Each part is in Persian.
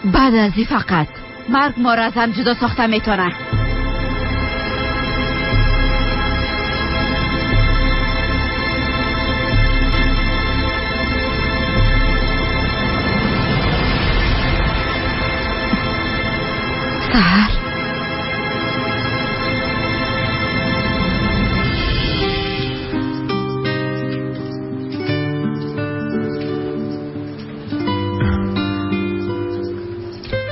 بعد از این فقط مرگ ما را از هم جدا ساخته میتونه. سهر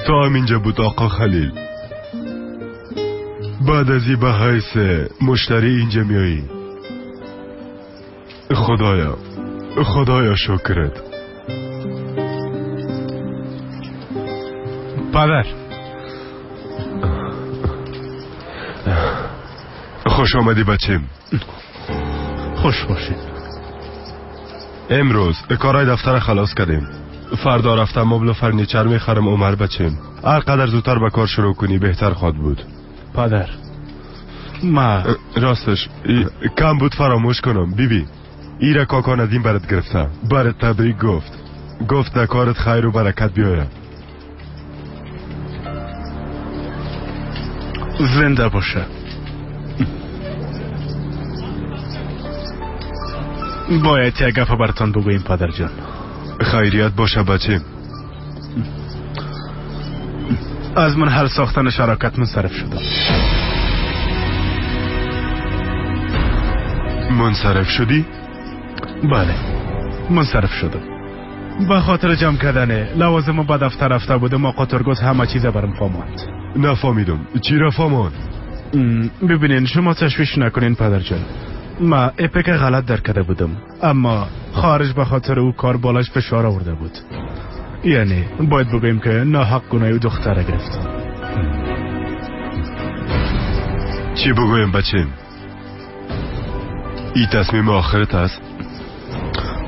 تو هم اینجا بود آقا خلیل. بعد از این به حیث مشتری اینجا میایی. خدایا شکرت. پدر خوش آمدی بچیم. خوش باشید. امروز کارای دفتر خلاص کردیم. فردا رفتم مبل و فرنیچر میخرم عمر بچیم. هر قدر زودتر به کار شروع کنی بهتر خواهد بود. پدر ما راستش کم بود فراموش کنم. بیبی ایره کاکا ندیم برات گرفته. برات تبریک گفت در کارت خیر و برکت بیاید. زنده باشه. باید یک گپ براتان بگوییم پدر جان. خیریت باشه بچیم. از من حل ساختن شراکت منصرف شدم. منصرف شدی؟ بله منصرف شدم. به خاطر جمع کردن لوازم به دفتر رفته بودم و قطرگوز همه چیز برم فهماند. نفهمیدم چی را فهماند؟ ببینین شما تشویش نکنین پدر جان. ما اپک غلط در کرده بودم اما خارج به خاطر او کار بالاش فشار آورده بود. یعنی باید بگوییم که ناحق گناه دختره گرفت. چی بگویم بچیم؟ این تصمیم آخرت است؟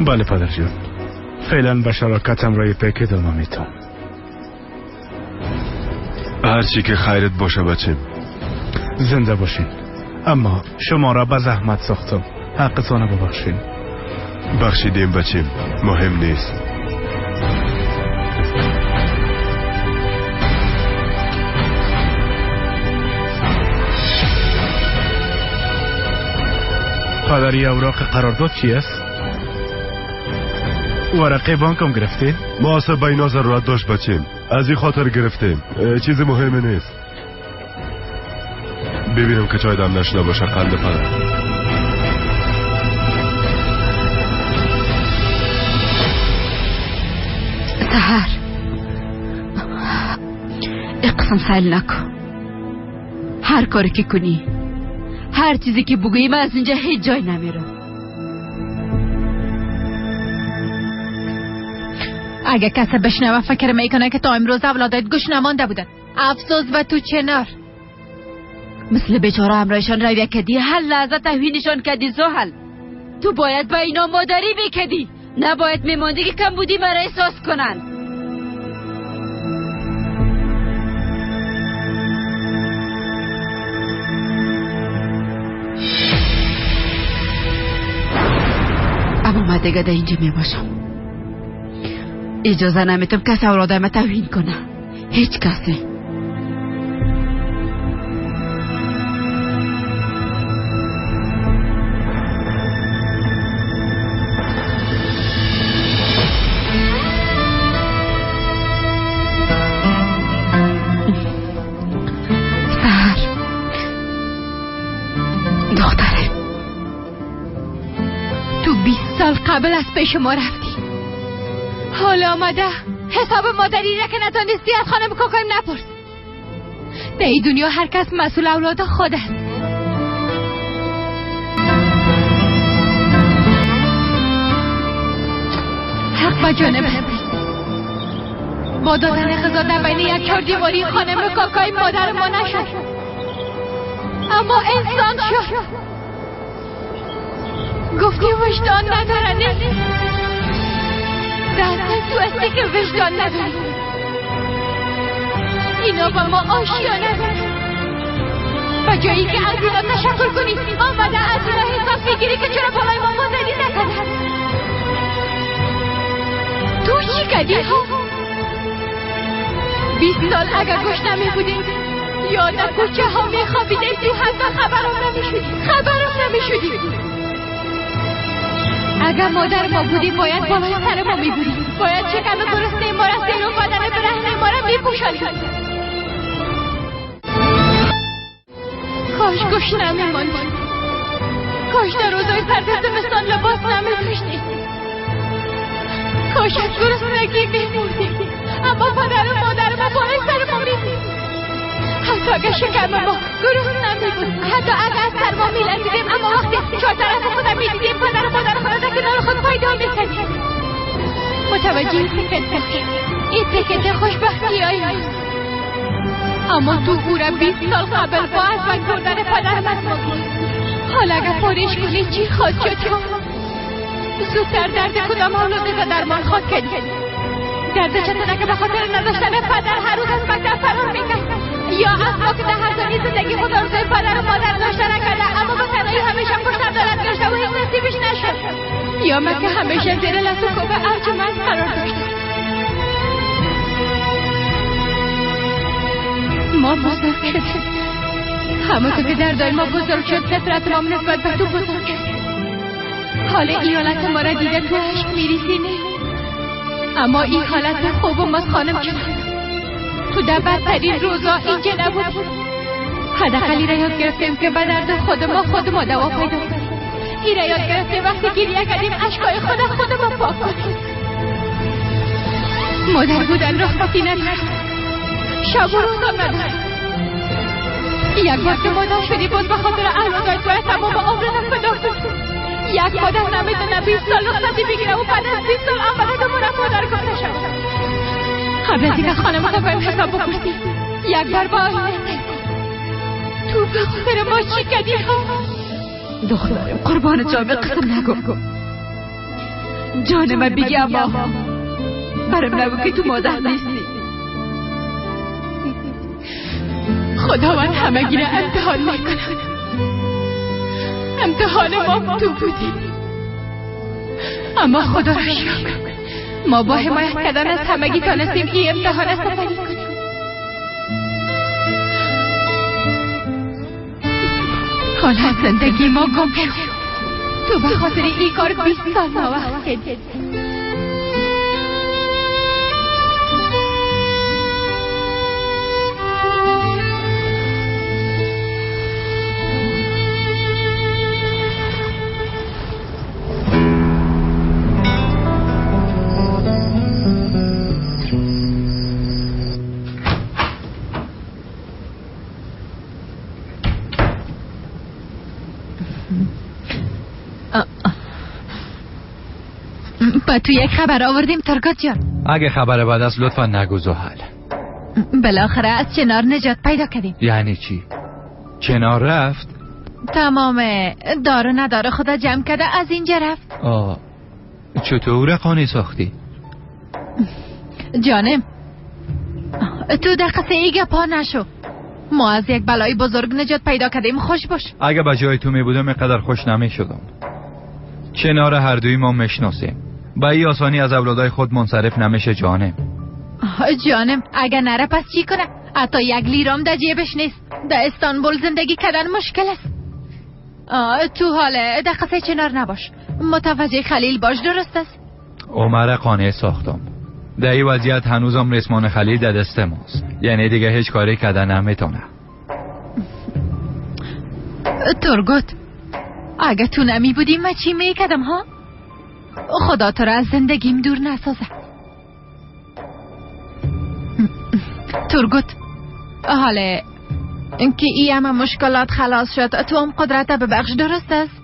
بله پدر جان. فعلا به شراکتم رای اپک ادامه میتم. هر چی که خیرت باشه بچیم. زنده باشین. اما شما را به زحمت ساختم. حقتانه ببخشین. بخشیدیم بچیم. مهم نیست. پدری اوراق قرارداد چی است؟ ورقه بانکم گرفتین؟ ما اصلا به اینا ضرورت داشت بچیم. از این خاطر گرفتیم. چیز مهمه نیست. ببینم که چای دم نشده باشه قند پدر. سهر اقسم سهل نکن. هر کاری که کنی هر چیزی که بگویی من از اینجا هیچ جای نمیرم. اگه کسی بشنوه فکر میکنه که تا امروز اولادت گوش نمانده بودن. افسوس و تو چنار مثل بیچاره همراهشان رویه کدی. هر لحظه توهینشان کدی. زحل تو باید با اینا مادری میکدی. نباید میماندی که کم بودی مرا احساس کنن. اما من دیگه در اینجا میباشم. اجازه نمیتم کسی اولادم توهین کنه. هیچ کسی. قبل از پیش ما رفتی. حالا آمده حساب مادری را که نتانستی از خانم کوکایم نپرس. در این دنیا هر کس مسئول اولاد خود است. حق با جانب با دادن غذا در بین یک چهار دیواری خانم کوکایم مادر ما نشد اما انسان شد. گفتی وجدان نداره نیست؟ دست تو استی که وجدان نداری. اینا با ما آشیانه و جایی که از اینا تشکر کنی آمده از اینا حساب میگیری که چرا بالای ما مادری نکده. تو چی کردی ها؟ 20 سال اگر گوش نمی بودیم یا در کوچه ها می خوابیدیم تو حتی خبرم نمی شدیم. اگر مادر ما بودیم باید بالای سر ما می بودیم، باید شکم گرسنه ما را سیر و بدن برهنه ما را می پوشانیم. کاش گوش نمی ماندیم، کاش در روزای سرد زمستان لباس نمی داشتیم، کاش از گرسنگی می‌مردیم، اما پدر و مادر ما بالای سر ما می‌بودیم. حتی اگر شکم ما گرسنه نمی‌بود، حتی اگر از سرما می‌لرزیدیم، اما وقتی چهار طرف خودم می‌دیدیم پدر و مادر خود در کنار خود پیدا می‌کردیم. متوجه این تکت خوشبختی است. اما تو او را 20 سال قبل با از من بردن پدر من بود. حالا اگر پارش کنی چی خواهد شد؟ زودتر درد کدام اولاد درمان خود کردی؟ درد چطور که به خاطر نداشتن پدر هر روز از مکتب فرار میکرد، یا اصلا که در هر زنی زندگی خود آرزوی پدر و مادر داشته نکرده اما به تنهایی همیشه پشت دارد داشته و هیچ نصیبش نشد، یا من که همیشه زیر لس و کوب ارجمند قرار داشتم. ما بزرگ شدیم، همونطور که در ما بزرگ شد فطرت ما نسبت به تو بزرگ شد. حال ایالت ما را دیده تو عشق میریزی نه، اما این حالت خوب و ماست خانم جان. تو در بدترین روزا اینجا نبودیم، حداقل را یاد گرفتیم که به درد خود ما دوا پیدا کنیم. این را یاد گرفتیم وقتی گریه کردیم اشکای خود ما پاک کنیم. مادر بودن رخصتی ندارد، شب و روزا ندارد. یک بار که مادر شدی بود به خاطر اولادت باید تمام عمرت فدا کنی. یک مادر نمیتونه 20 سال رخصتی بگیره و بعد از 20 سال آمده دوباره مادر گفته شد. قبل از اینکه خانم تا باید حساب بپرسی یک بار با آینه تو به خاطر ما چی کردی؟ دخترم قربان جامع قسم نگو، جان من بگی اما برم نگو که تو مادر نیستی. خداوند همگی را امتحان میکنه، امتحان ما تو بودی، اما خدا را شکر ما با حمایت کردن از همگی تانستیم این امتحان را سپری کنیم. حالا از زندگی ما گم شد، تو به خاطر این کار 20 سال نوقت کردی. تو یک خبر آوردیم ترگات جان. اگه خبر بعد است لطفا نگو زحل. بالاخره از چنار نجات پیدا کردیم. یعنی چی؟ چنار رفت؟ تمام دار و ندار خدا جمع کرده از اینجا رفت. چطور قانع ساختی؟ جانم تو در قصه ایگه پا نشو، ما از یک بلای بزرگ نجات پیدا کردیم. خوش باش. اگه به جای تو می بودم اینقدر خوش نمی شدم. چنار هر دوی ما میشناسیم، با این آسانی از اولادای خود منصرف نمیشه. جانم اگه نره پس چی کنه؟ حتی یک لیرام در جیبش نیست. در استانبول زندگی کردن مشکل است. تو حاله در قصه چنار نباش، متوجه خلیل باش. درست است؟ عمر قانع ساختم. در این وضعیت هنوزم رسمان خلیل در دست ماست، یعنی دیگه هیچ کاری کردن نمیتونه. ترگوت اگه تو نمی بودیم من چی میکردم ها؟ خدا تو را از زندگیم دور نسازه. ترگوت حالا که ای همه مشکلات خلاص شد تو هم قدرت ببخش. درست است؟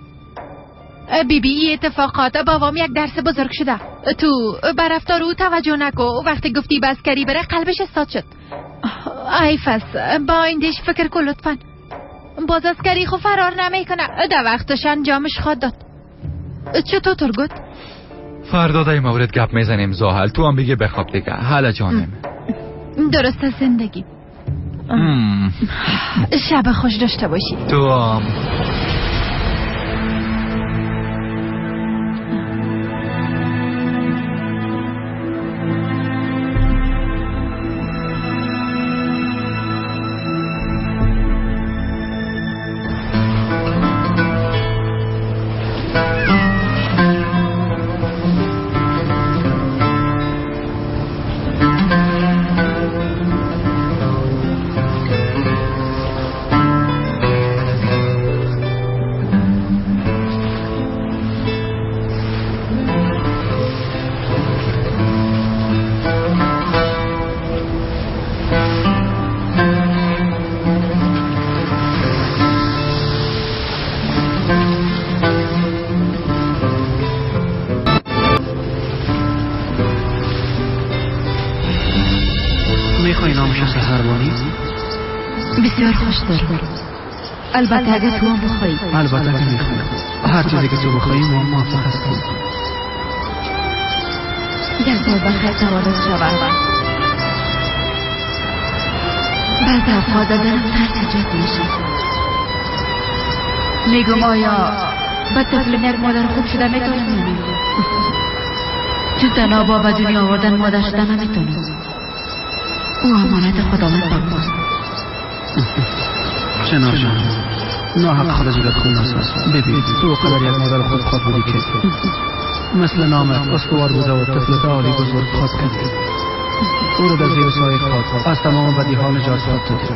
بی اتفاقات بابام یک درس بزرگ شده. تو به رفتار او توجه نکو. وقتی گفتی بسکری بره قلبش استاد شد. ایفس با ایندش فکر کن لطفا. باز اسکری خو فرار نمیکنه، در وقتش انجامش خواد داد. چطور ترگوت؟ فردا در این مورد گپ میزنیم زحل. تو هم بگی بخواب دیگه. حالا جانم درست است زندگی. شب خوش داشته باشی. تو هم. میخوای نامش سحربانی؟ بسیار خوش دارم. البته اگه تو هم بخوایی. البته که میخوام. هر چیزی که تو بخوایی ما موافق هستیم. دستور بخیر توانست شود. بعض افها دادنم ترس ایجاد میشه. میگم آیا به طفل یک مادر خوب شده میتونم نمیم؟ چون تنها با به دنیا آوردن مادر شده نمیتونم. او امانت خداوند بماست. چنار جان ناحق خدا جگت خون نساز. ببین تو قدر یک مادر خود خواد بودی که مثل نامت استوار بوده و طفلت عالی بزرگ خواد کردی. او رو در زیر سایه خاک از تمام بدیها نجات دادی.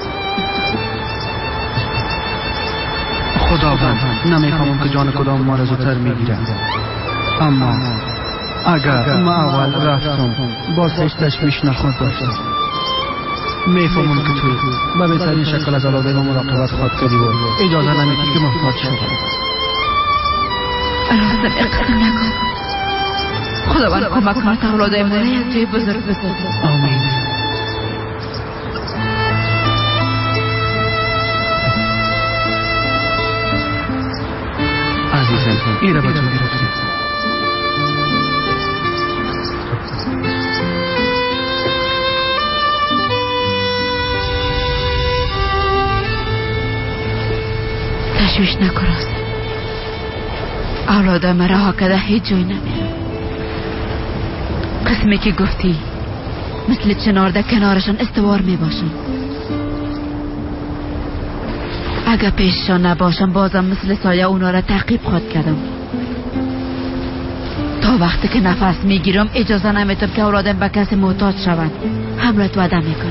خداوند نمیفهمم که جان کدام ما را زودتر میگیره، اما اگر ما اول رفتم باز هیچ تشویش نخواهد داشت. میفهمم که توی به بهترین شکل از علاقه ما مراقبت خواهد کردی و اجازه نمیدی که محتاج شد. راستم اقسم نکن. خداوند کمک کنه تا اولاد امونه یک جای بزرگ بسازه. آمین. عزیزم ایره با تو گرفتیم. تشویش نکن راست. اولاد ما رها کده هیچ جای نمیرم. قسمی که گفتی مثل چنار در کنارشان استوار می باشم. اگه پیششان نباشم بازم مثل سایه اونا را تعقیب خواهد کردم. تا وقتی که نفس میگیرم اجازه نمیتم که اولادم به کسی محتاج شوند. همراهت وعده میکنم.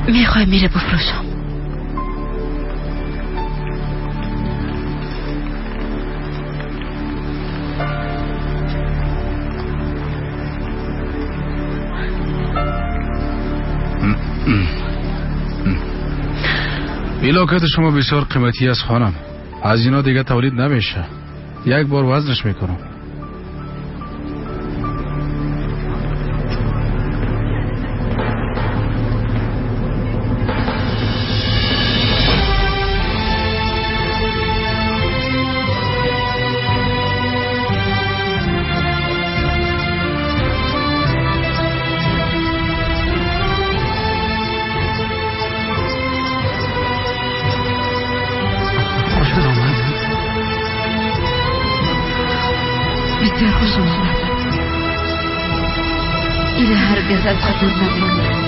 میخوای میره بفروشم. ایلاکت شما بسیار قیمتی است خانم. از اینا دیگه تولید نمیشه. یک بار وزنش میکنم. بسیار خوش آمد. ایره هرگز از خود دور نماند.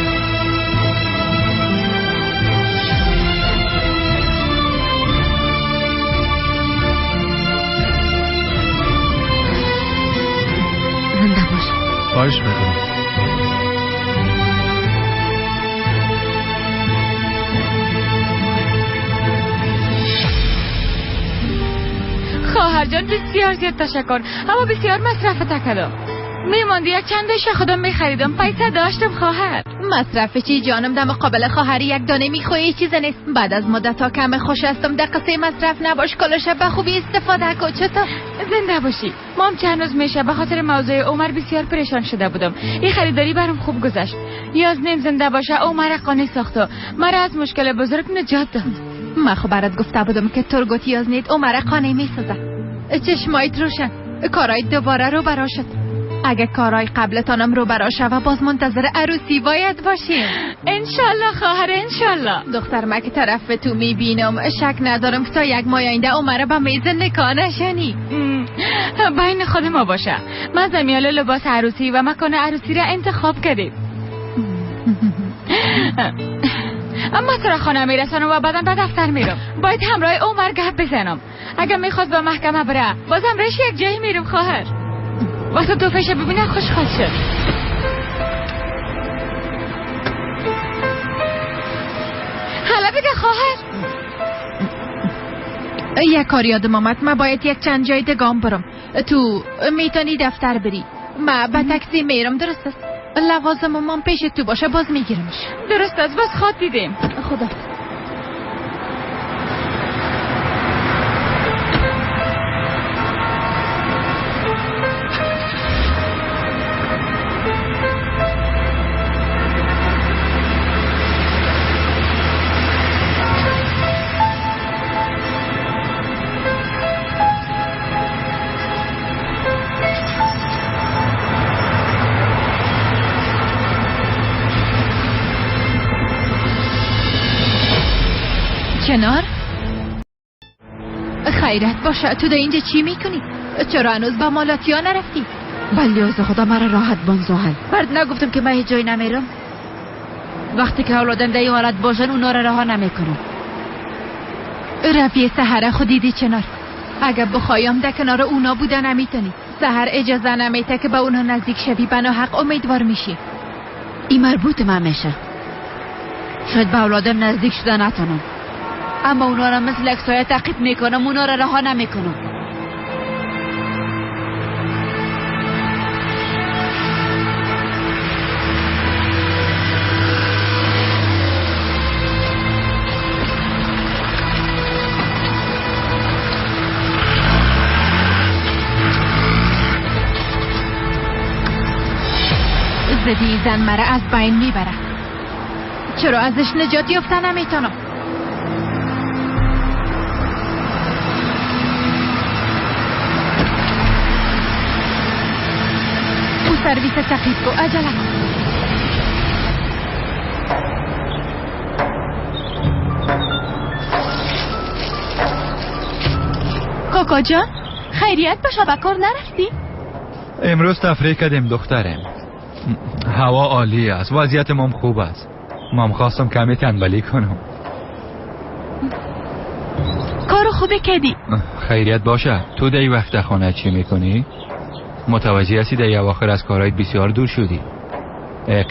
زنده باش. خواهش میکنم. خواهر جان بسیار زیاد تشکر، اما بسیار مصرف تکلم. میماندی یک چندش خودم میخریدم، پیسه داشتم خواهر. مصرف چی جانم؟ در مقابل خواهری یک دانه میخوایی چیز نیست. بعد از مدت ها کم خوش هستم. در قصه مصرف نباش، کلش به خوبی استفاده کن. چطور؟ زنده باشی. مام چند روز میشه به خاطر موضوع عمر بسیار پریشان شده بودم. این خریداری برام خوب گذشت. یازنیم زنده باشه عمر قانع ساخت، مرا از مشکل بزرگ نجات داد. من خب برات گفته بودم که ترگوت یازنید عمر قانع میسازه. چشمایت روشن، کارای دوباره رو برا شد. اگه کارای قبلتانم رو برا شوه باز منتظر عروسی باید باشیم. انشالله خواهر انشالله. دختر ما که طرف تو میبینم شک ندارم که تا یک ماه آینده عمره به میز نکاح نشنی. بین خود ما باشه. من زمیال لباس عروسی و مکان عروسی را انتخاب کردیم. اما سر خانه میرسانم و بعدم به دفتر میرم. باید همراه عمر گپ بزنم. اگه میخواد به محکمه بره بازم رش یک جایی میرم خواهر. وقتی تو فشه ببینه خوشحال شد. حالا بگه خواهر. یک کار یادم آمد. من باید یک چند جای دگام برم. تو میتونی دفتر بری. من با تاکسی میرم. درست است؟ لوازم من پیش تو باشه باز میگیرمش. درست است. باز خواد دیدیم. خدا. چنار؟ خیرت باشه. تو در اینجا چی میکنی؟ چرا هنوز با مالاتیا نرفتی؟ بلی از خدا مرا راحت بان زحل. برد نگفتم که من هیچ جای نمیرم. وقتی که اولادم در این حالت باشن اونا را رها نمیکنم. روی سحر خود دیدی چنار؟ اگه بخوایم در کنار اونا بودن نمیتونی. سحر اجازه نمیته که با اونا نزدیک شوی. بنا حق امیدوار میشی. این مربوط من میشه. شاید به اولادم نزدیک شدن نتونم، اما اونا را مثل یک سایه تعقیب میکنم. اونا را رها نمیکنم. زدی زن مرا از بین میبره. چرا ازش نجات یافته نمیتونم؟ او سرویس تعقیب کو. عجله کن. کاکا جان خیریت باشه. با کار نرفتی؟ امروز تفریح کردیم دخترم. هوا عالی است. وضعیت مام خوب است. مام خواستم کمی تنبلی کنم. کارو خوبه کردی. خیریت باشه. تو در این وقت خانه چی میکنی؟ متوجه هستی در این اواخر از کارهای بسیار دور شدی.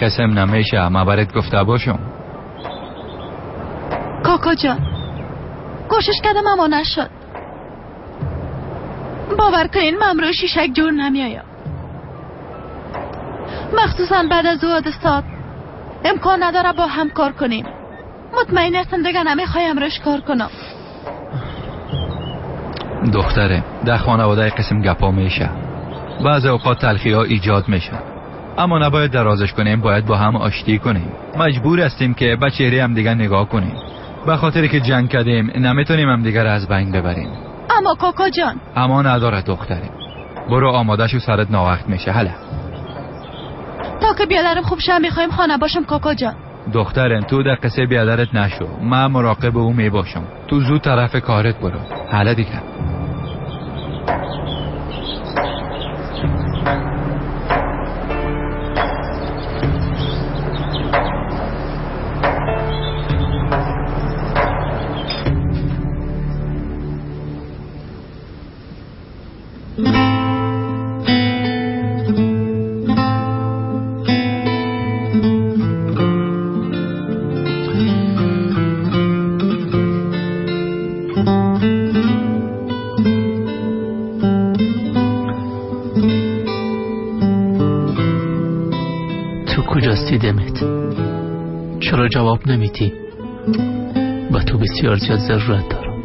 قسم نمیشه. ما برات گفته باشم. کاکا جان کوشش کردم اما نشد. باور کنین من امروز شیشک جور نمیایم. مخصوصا بعد از او حادثات امکان نداره با هم کار کنیم. مطمئن هستم دیگه نمیخوایم روش کار کنم. دختره در خانواده قسم گپا میشه. بعضی اوقات تلخی ها ایجاد میشه، اما نباید درازش کنیم. باید با هم آشتی کنیم. مجبور هستیم که به چهره هم دیگه نگاه کنیم. به خاطری که جنگ کردیم نمیتونیم هم دیگه از بین ببریم. اما کاکا جان. اما نداره دختره. برو آماده شو. سرت ناوقت میشه. هلا تا که بیادرم خوب شم میخوایم خانه باشم. کاکا جان دخترم تو در قصه بیادرت نشو. من مراقب او میباشم. تو زود طرف کارت برو. حالا دیگه دمت چرا جواب نمیدی؟ با تو بسیار زیاد ضرورت دارم.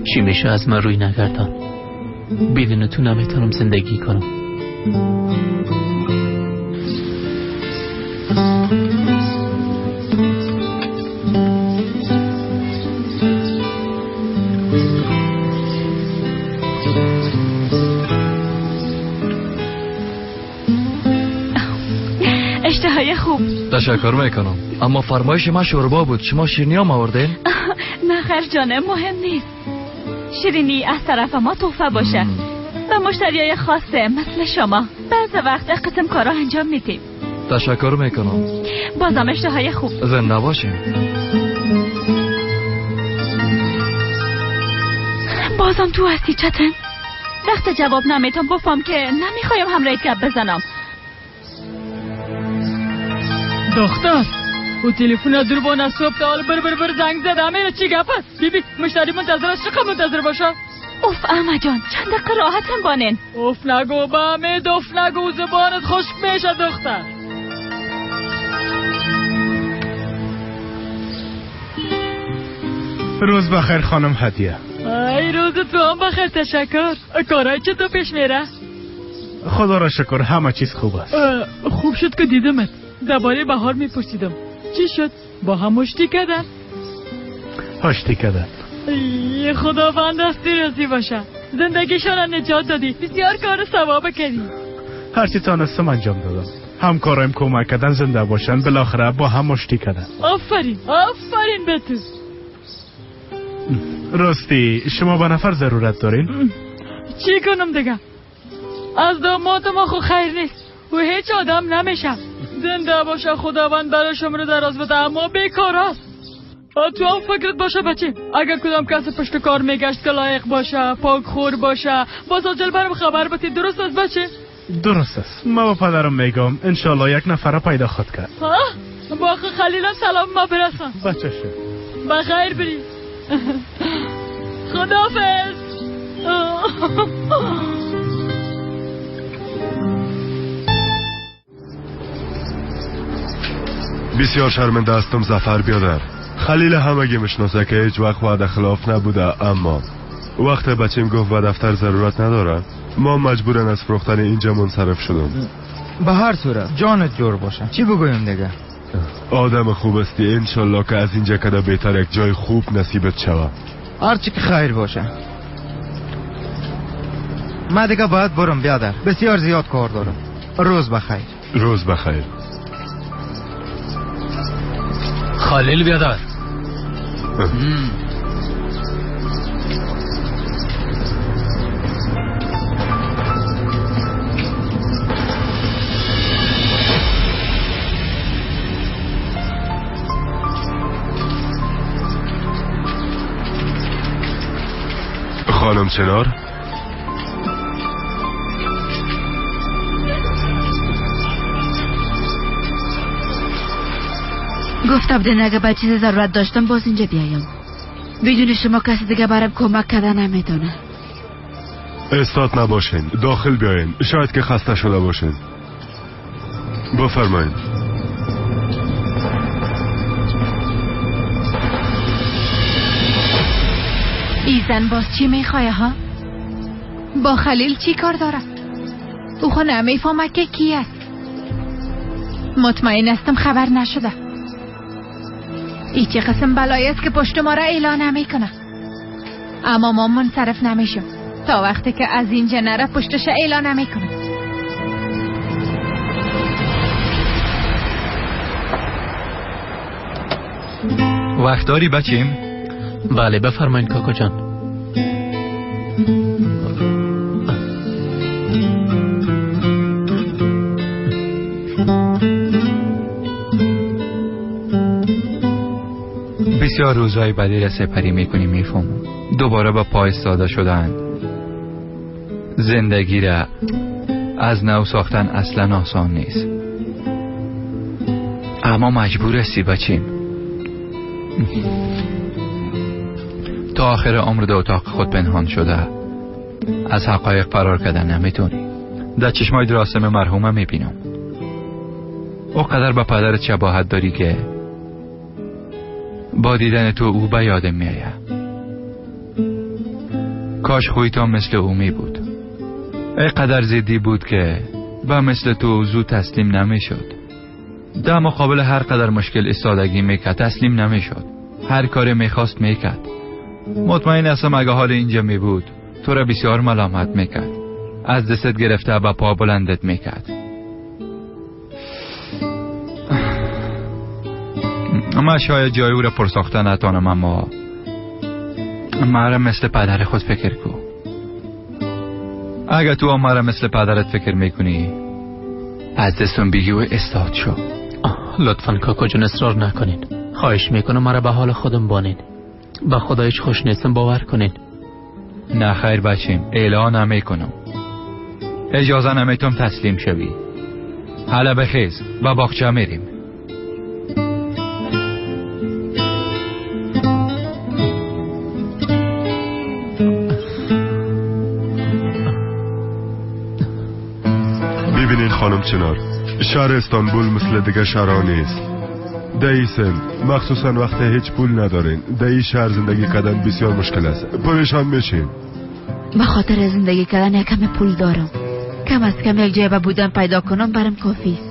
چی میشه از من روی نگردان؟ بدون تو نمیتونم زندگی کنم. اشتهای خوب. تشکر میکنم، اما فرمایش من شوربا بود. شما شیرینی هم آوردین؟ نه خیر جانم، مهم نیست. شیرینی از طرف ما تحفه باشه و مشتریای خاصه مثل شما. بعض وقت قسم کارا انجام میدیم. تشکر میکنم. بازم اشتهای خوب. زنده باشین. بازم تو هستی چتن؟ وقت جواب نمیتونم بفهم که نمیخوایم همراهت گپ بزنم. دختر و تلفن دور با نصوب تا بر زنگ زد. همه چی گپ است؟ بیبی مشتری منتظر است، چقدر منتظر باشه؟ اوف اما جان چند دقیقه راحتم بانن. اوف نگو با همه دوف نگو، زبانت خشک میشه دختر. روز بخیر خانم هدیه. ای روز تو هم بخیر، تشکر. کارای چطور پیش میره؟ خدا را شکر همه چیز خوب است. خوب شد که دیدمت. درباره بهار میپرسیدم چی شد؟ با هم آشتی کردن؟ آشتی کردن. ای خداوند دستی رازی باشه. زندگیشان را نجات دادی، بسیار کار ثواب کردی. هرچی تانستم انجام دادم. همکارایم کمک کردن زنده باشن، بالاخره با هم آشتی کردن. آفرین به تو. راستی شما به نفر ضرورت دارین؟ چی کنم دیگه؟ از داماد ما خو خیر نیست و هیچ آدم نمیشه. زنده باشه خداوند برای شما رو دراز بده، اما بیکار است. تو هم فکرت باشه بچه، اگر کدام کس پشت کار میگشت که لایق باشه، پاک خور باشه، باز آجل برم خبر بده. درست است بچه؟ درست است. ما با پدرم میگم انشالله یک نفر پیدا خود کرد. با خلیلم سلام ما برسن. بچه شد بخیر بری. خداحافظ. بسیار شرمنده هستم ظفر بیادر. خلیل همگی میشناسه که هیچ وقت وعده خلاف نبوده، اما وقت بچیم گفت به دفتر ضرورت نداره، ما مجبورن از فروختن اینجا منصرف شدم. به هر صورت جانت جور باشه. چی بگویم دیگه؟ آدم خوب استی، انشالله که از اینجا کده بهتر یک جای خوب نصیبت شود. هرچی که خیر باشه. من دیگه باید برم بیادر، بسیار زیاد کار دارم. روز بخیر. روز بخیر. خلیل بیادر. خانم چنار؟ گفتم دیگه اگه به چیز ضرورت داشتم باز اینجا بیایم. بدون شما کسی دیگه برام کمک کردن نمیتونه. استاد نباشین، داخل بیاین، شاید که خسته شده باشین. بفرمایید. ایزن باز چی میخواه ها؟ با خلیل چی کار داره؟ او خو نمیفهمه که کی است. مطمئن استم خبر نشده. ای چه قسم بلایی است که پشت ما را اعلان نمیکنه. اما ما منصرف نمیشم تا وقتی که از این جنره پشتش اعلان نمیکنه. وقت داری بچیم؟ بله بفرمایید کاکا جان. بسیار روزهای بدی را سپری میکنیم، میفهمم. دوباره با پای ساده شدن، زندگی را از نو ساختن اصلا آسان نیست، اما مجبور هستی بچیم. تا آخر عمر در اتاق خود پنهان شده از حقایق فرار کردن نمیتونی. در چشمای دراسم مرحومه میبینم او قدر با پدرت شباهت داری که با دیدن تو او به یادم میآید. کاش خوی تو مثل او می بود. ای قدر زیدی بود که با مثل تو زود تسلیم نمیشد. در مقابل هر قدر مشکل ایستادگی میکرد، تسلیم نمیشد. هر کاری میخواست میکرد. مطمئن هستم اگه حال اینجا می بود تو را بسیار ملامت میکرد، از دستت گرفته و پا بلندت میکرد. من شاید جای او را پرساخته نتانم، اما مرا مثل پدر خود فکر کو. اگه تو هم مرا مثل پدرت فکر میکنی از دستم بگی و استاد شو. لطفاً کاکا جون اصرار نکنین، خواهش میکنم مرا به حال خودم بانین. به خدا هیچ خوش نیستم، باور کنین. نه خیر بچیم، اعلان نمیکنم. اجازه نمیتونم تسلیم شوی. حالا بخیز با باغچه میریم. خانم چنار، شهر استانبول مثل دیگه شهرها نیست. در این سن مخصوصا وقتی هیچ پول ندارین در این شهر زندگی کردن بسیار مشکل است. پریشان میشین. به خاطر زندگی کردن یک کم پول دارم. کم از کم یک جای بودن پیدا کنم برام کافی است.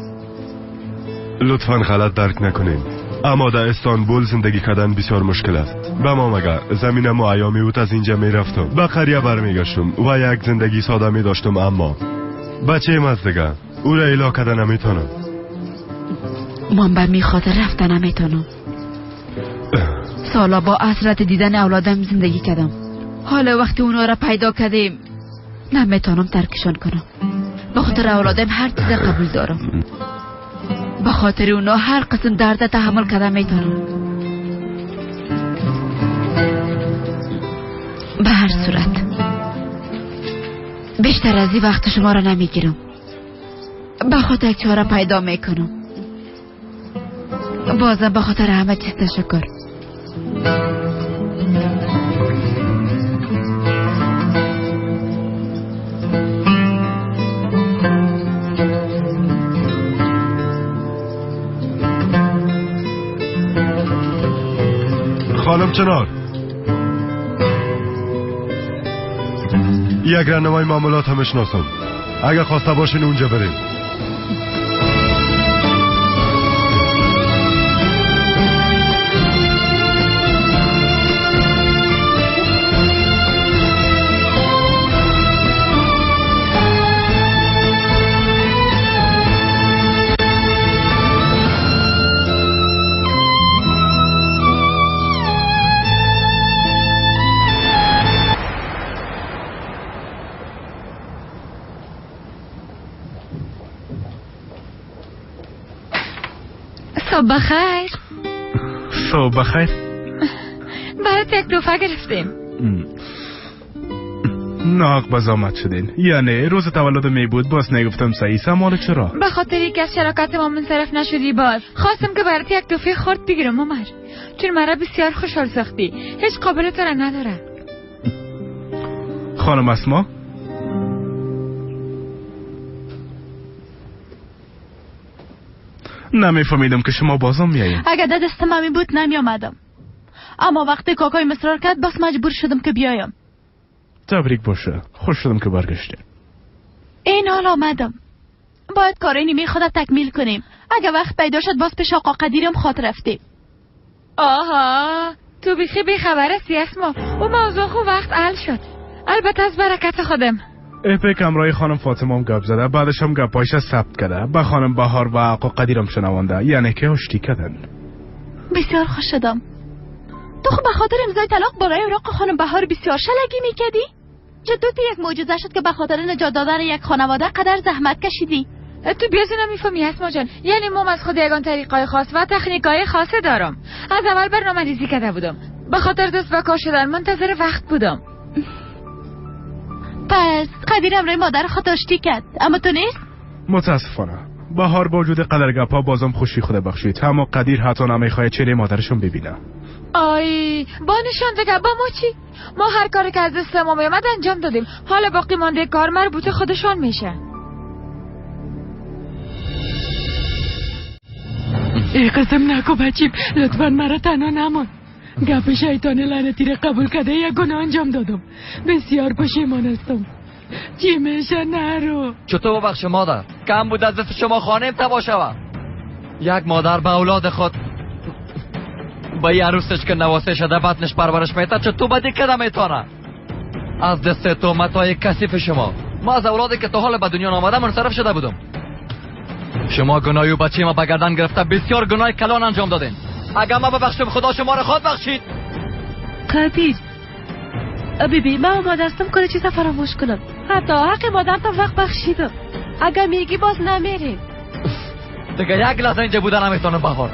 لطفاً غلط درک نکنین، اما در استانبول زندگی کردن بسیار مشکل است. به ما مگه زمین ما ایامی بود از اینجا میرفتم به قریه برمیگشتم و یک زندگی ساده می داشتم، اما بچه ایم از دیگه او را ایلا کردن نمیتونم. من به می خاطر رفتن نمیتونم. سالا با حسرت دیدن اولادم زندگی کردم. حالا وقتی اونا را پیدا کردیم نمیتونم ترکشان کنم. به خاطر اولادم هر چیز قبول دارم. به خاطر اونا هر قسم درد تحمل کردن میتونم. به هر صورت بیشتر از این وقت شما را نمیگیرم. به خاطر یک چاره پیدا میکنم. بازم به خاطر همه چیز تشکر. خانم چنار، یک راهنمای معاملات هم شناسم. اگه خواسته باشین اونجا بریم. صبح بخیر. صبح بخیر. برات یک تحفه گرفتیم. ناق باز آمد شدین. یعنی روز تولد می بود باز نگفتم سعیسه مال چرا؟ به خاطر اینکه از شراکت ما منصرف نشدی باز خواستم که برات یک تحفه خرد بگیرم عمر، چون مرا بسیار خوشحال ساختی. هیچ قابل تو را نداره. خانم اسما، نمیفهمیدم که شما بازم میایین. اگر دستم همین بود نمی آمدم، اما وقتی کاکای مصرار کرد بس مجبور شدم که بیایم. تبریک باشه، خوش شدم که برگشتیم. این حال آمدم. باید کار نیمه خودت تکمیل کنیم. اگر وقت پیدا شد باز پیش آقا قدیرم خاطر رفتیم. آها، تو بیخی بیخبر هستی اسما. او موضوع خوب وقت حل شد، البته از برکت خودم. اپک همراه خانم فاطمه هم گپ زده، بعدش هم گپایش ثبت کرده، به خانم بهار و آقا قدیرم شنونده، یعنی که آشتی کردن. بسیار خوش شدم. تو خب به خاطر امضای طلاق برای اوراق خانم بهار بسیار شلگی میکردی؟ جدوتی یک معجزه شد که به خاطر نجات دادن یک خانواده قدر زحمت کشیدی. تو بیازی نمیفهمی اسما جان، یعنی موم از خود یگان طریقای خاص و تکنیکای خاصه دارم. از اول برنامه ریزی کرده بودم، به خاطر دست و کار شدن منتظر وقت بودم. پس قدیرم روی مادر خود آشتی کرد، اما تو نیست؟ متاسفانه بهار با وجود قدر گپا بازم خوشی خود بخشید، اما قدیر حتی نمیخواد چهره مادرشون ببینه. آی با نشان دیگه با ما چی؟ ما هر کاری که از دست ما میامد انجام دادیم، حالا باقی مانده کار مربوط خودشون میشه. ای قسم نکو بچیم، لطفا مرا تنها نمان. گپ شیطان لعنتی را قبول کرده یک گناه انجام دادم. بسیار پشیمان هستم. چی میشه نرو؟ چطور ببخش مادر؟ کم بود از دست شما خانه تباه شود. یک مادر به اولاد خود با یه عروسش که نواسه شده بطنش پرورش میده، چطور بدی کده میتونه؟ از دست تهمت‌های کثیف شما ما از اولادی که تا حال به دنیا آمده منصرف شده بودم. شما گناهی و بچه ما به گردن گرفته بسیار گناه کلان انجام دادین. اگر ما ببخشیم خدا شما را خود بخشید. قدیر بیبی من آماده هستم کنه چیزا فراموش کنم، حتی حق مادرتم وقت بخشیدم. اگر میگی باز نمیریم. دیگه یک لحظه اینجا بودن نمیتونم بهار.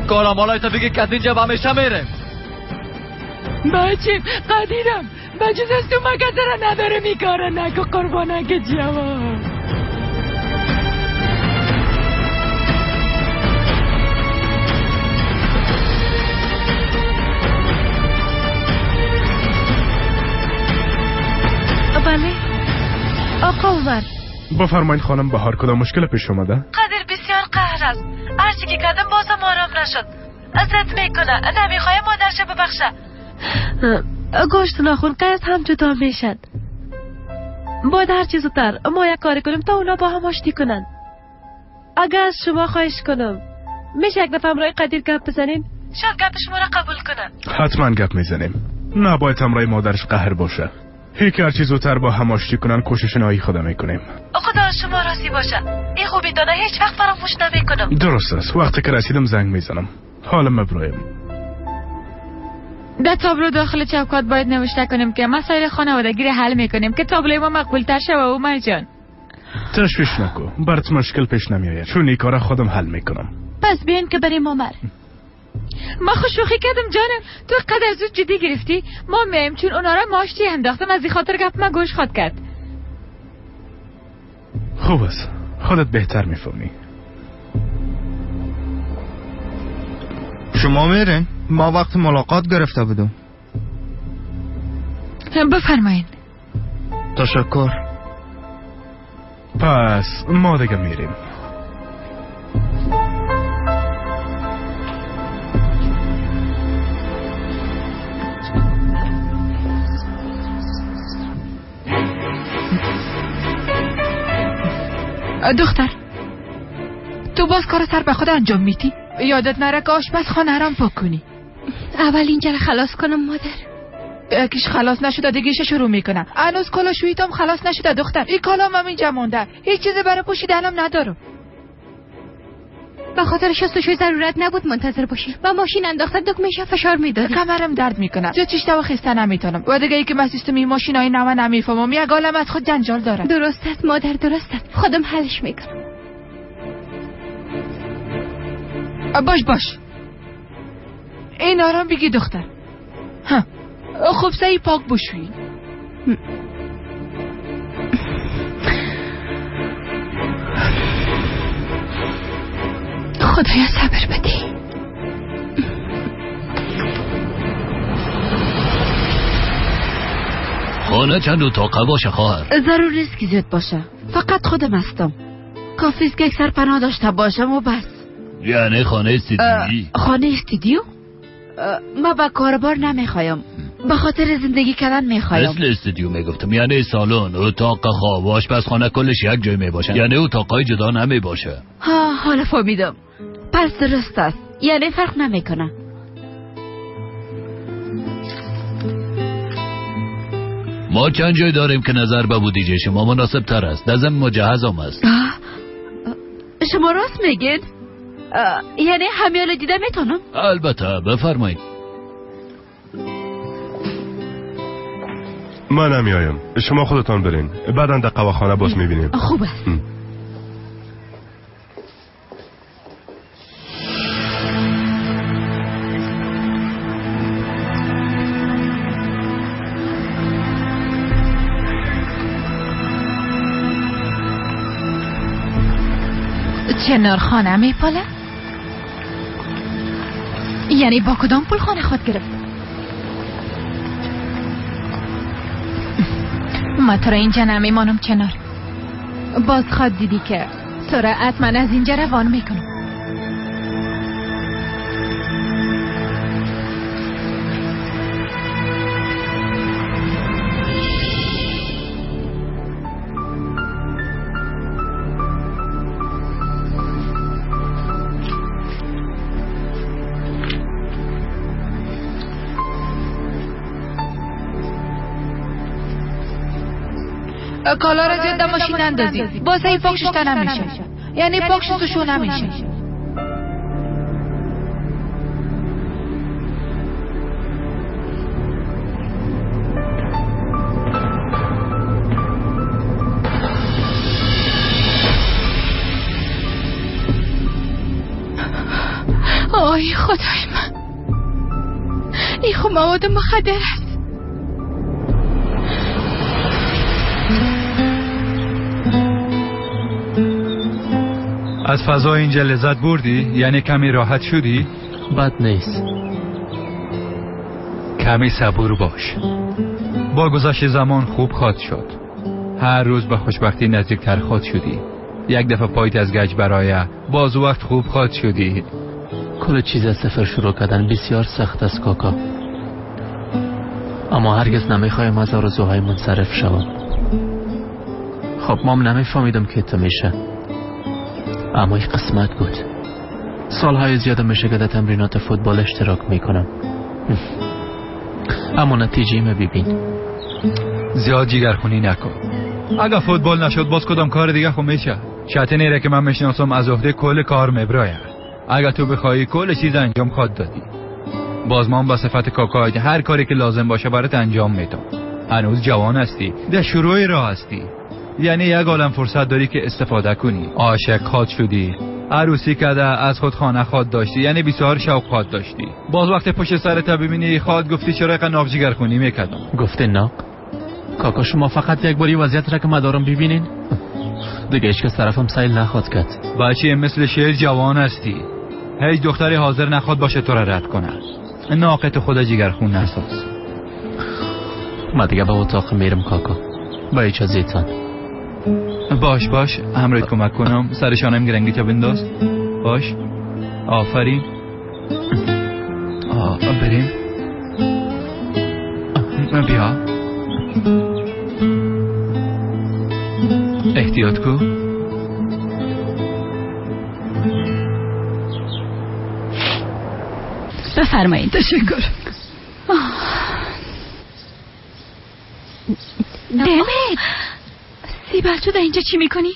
کارم بالای تو بگی که از اینجا به همیشه میریم. بچیم قدیرم بجز از تو مگه نداره میکاره نکو قربانه که جواب. بله آقا عمر. بفرمایید خانم بهار، کدام مشکل پیش اومده؟ قدر بسیار قهر است. هرچی که کردم بازم آرام نشد. ازت میکنه نمیخوای مادرش ببخشه. گوشت ناخون قیس هم جدا میشن. باید هر چیز زودتر ما یک کاری کنیم تا اونا با هم آشتی کنن. اگر از شما خواهش کنم میشه یک دفعه امرای قدیر گپ بزنین؟ شاید گپ شما را قبول کنن. حتما گپ میزنیم. نباید امرای مادرش قهر باشه. هیچ هر چیز زودتر با هم آشتی کنن کوشش نهایی خدا میکنیم. خدا شما راضی باشه. این خوبی دانه هیچ وقت فراموش نمیکنم. درست است. وقتی که رسیدم زنگ میزنم. حالا مبرویم. در تابلو داخل چوکات باید نوشته کنیم که مسائل خانوادگی را حل میکنیم که تابلوی ما مقبول تر شوه اومر جان. تشویش نکو، برات مشکل پیش نمیآید چون این کارا خودم حل میکنم. پس بیاین که بریم اومر. ما خوش شوخی کردم جانم، تو قدر زود جدی گرفتی. ما میایم چون اونا را ماشتی انداختم، از این خاطر گپ ما گوش خود کرد. خوب است، خودت بهتر میفهمی. شما میرین؟ ما وقت ملاقات گرفته بودم. بفرمایین. تشکر. پس ما دیگه میریم. دختر تو باز کار سر به خود انجام میدی؟ یادت نره که آشپزخانه رم پاک کنی. اول اینجا را خلاص کنم مادر. یکیش خلاص نشده دیگهش شروع میکنم. هنوز کلا شویتم خلاص نشده دختر. این کالام هم اینجا مونده، هیچ چیزی برای پوشیدنم ندارم. به خاطر شستشوی ضرورت نبود منتظر باشی. و ماشین انداختن دکمه‌ش فشار میدادی. کمرم درد میکنه، زیاد چشته و خسته نمیتونم. و دیگه ای که من سیستم این ماشینای نو نمیفهمم، یک عالم از خود جنجال داره. درست است مادر، درست است. خودم حلش میکنم. باش این آرام بگی دختر. ها خوب سعی پاک بشوی. خدایا صبر بدی. خانه چند اتاقه باشه خواهر؟ ضرور نیست که زیاد باشه، فقط خودم هستم. کافی است که یک سرپناه داشته باشم و بس. یعنی خانه استودیویی؟ خانه استودیو؟ ما با کاربار نمیخوایم، به خاطر زندگی کردن میخوایم. مثل استودیو میگفتم، یعنی سالن، اتاق خواب، آشپزخانه کلش یک جای میباشه، یعنی اتاقای جدا نمیباشه. ها حالا فهمیدم. پس درست است، یعنی فرق نمیکنه. ما چند جای داریم که نظر به بودجه شما مناسب تر است. در ضمن مجهز هم است. شما راست میگید؟ یعنی همیاله دیده میتونم؟ البته بفرمایید. من نمیایم، شما خودتان برین، بعداً در قهوه‌خانه باز میبینیم. خوب است. چنار خانه میپاله؟ یعنی با کدام پول خانه خود گرفت؟ ما تو را اینجا نمیمانم چنار. باز خود دیدی که سرعت من از اینجا روان میکنم. کالا را زیاد ماشین اندازی، باز این پاک ششته نمیشه، یعنی پاک شستشو نمیشه. آی خدای من، این خب مواد مخدر است. از فضای اینجا لذت بردی؟ یعنی کمی راحت شدی؟ بد نیست. کمی صبور باش، با گذشت زمان خوب خواهد شد. هر روز به خوشبختی نزدیکتر خود شدی. یک دفعه پایت از گچ برایه، باز وقت خوب خود شدی. کل چیز از صفر شروع کردن بسیار سخت است کاکا، اما هرگز نمیخوایم از آرزوهای منصرف شوم. خب ما نمیفهمیدم که تو میشه، اما این قسمت بود. سالهای زیاده میشه که در تمرینات فوتبال اشتراک میکنم، اما نتیجه ما ببین. زیاد جیگرخونی نکن. اگه فوتبال نشد باز کدام کار دیگه خو میشه. چتنی را که من میشناسم از عهده کل کار میبراید. اگه تو بخوای کل چیز انجام خود دادی. باز من با صفت کاکا هر کاری که لازم باشه برات انجام میدم. هنوز جوان هستی، در شروع راه هستی، یعنی یک عالم فرصت داری که استفاده کنی. عاشق خود شدی، عروسی کده، از خود خانه خود داشتی، یعنی بسیار شوق خود داشتی. باز وقت پشت سرت ببینی خود گفتی چرا اینقدر ناق جگرخونی میکردم. گفته ناق؟ کاکا شما فقط یک باری وضعیت را که من دارم ببینین، دیگه هیچ کس طرفم سیل نخواد کرد. بچه مثل شیر جوان هستی، هیچ دختری حاضر نخواد باشه تو را رد کنه. ناقت خود جگرخون نساز. من دیگه به اتاق میرم کاکا، با اجازهتان. باش همراهت کمک کنم. سر شانم گرنگی تا بنداز. باش، آفرین. بریم. بیا. احتیاط کو. بفرمایید. تشکر. دمت سیبل، تو در اینجا چی میکنی؟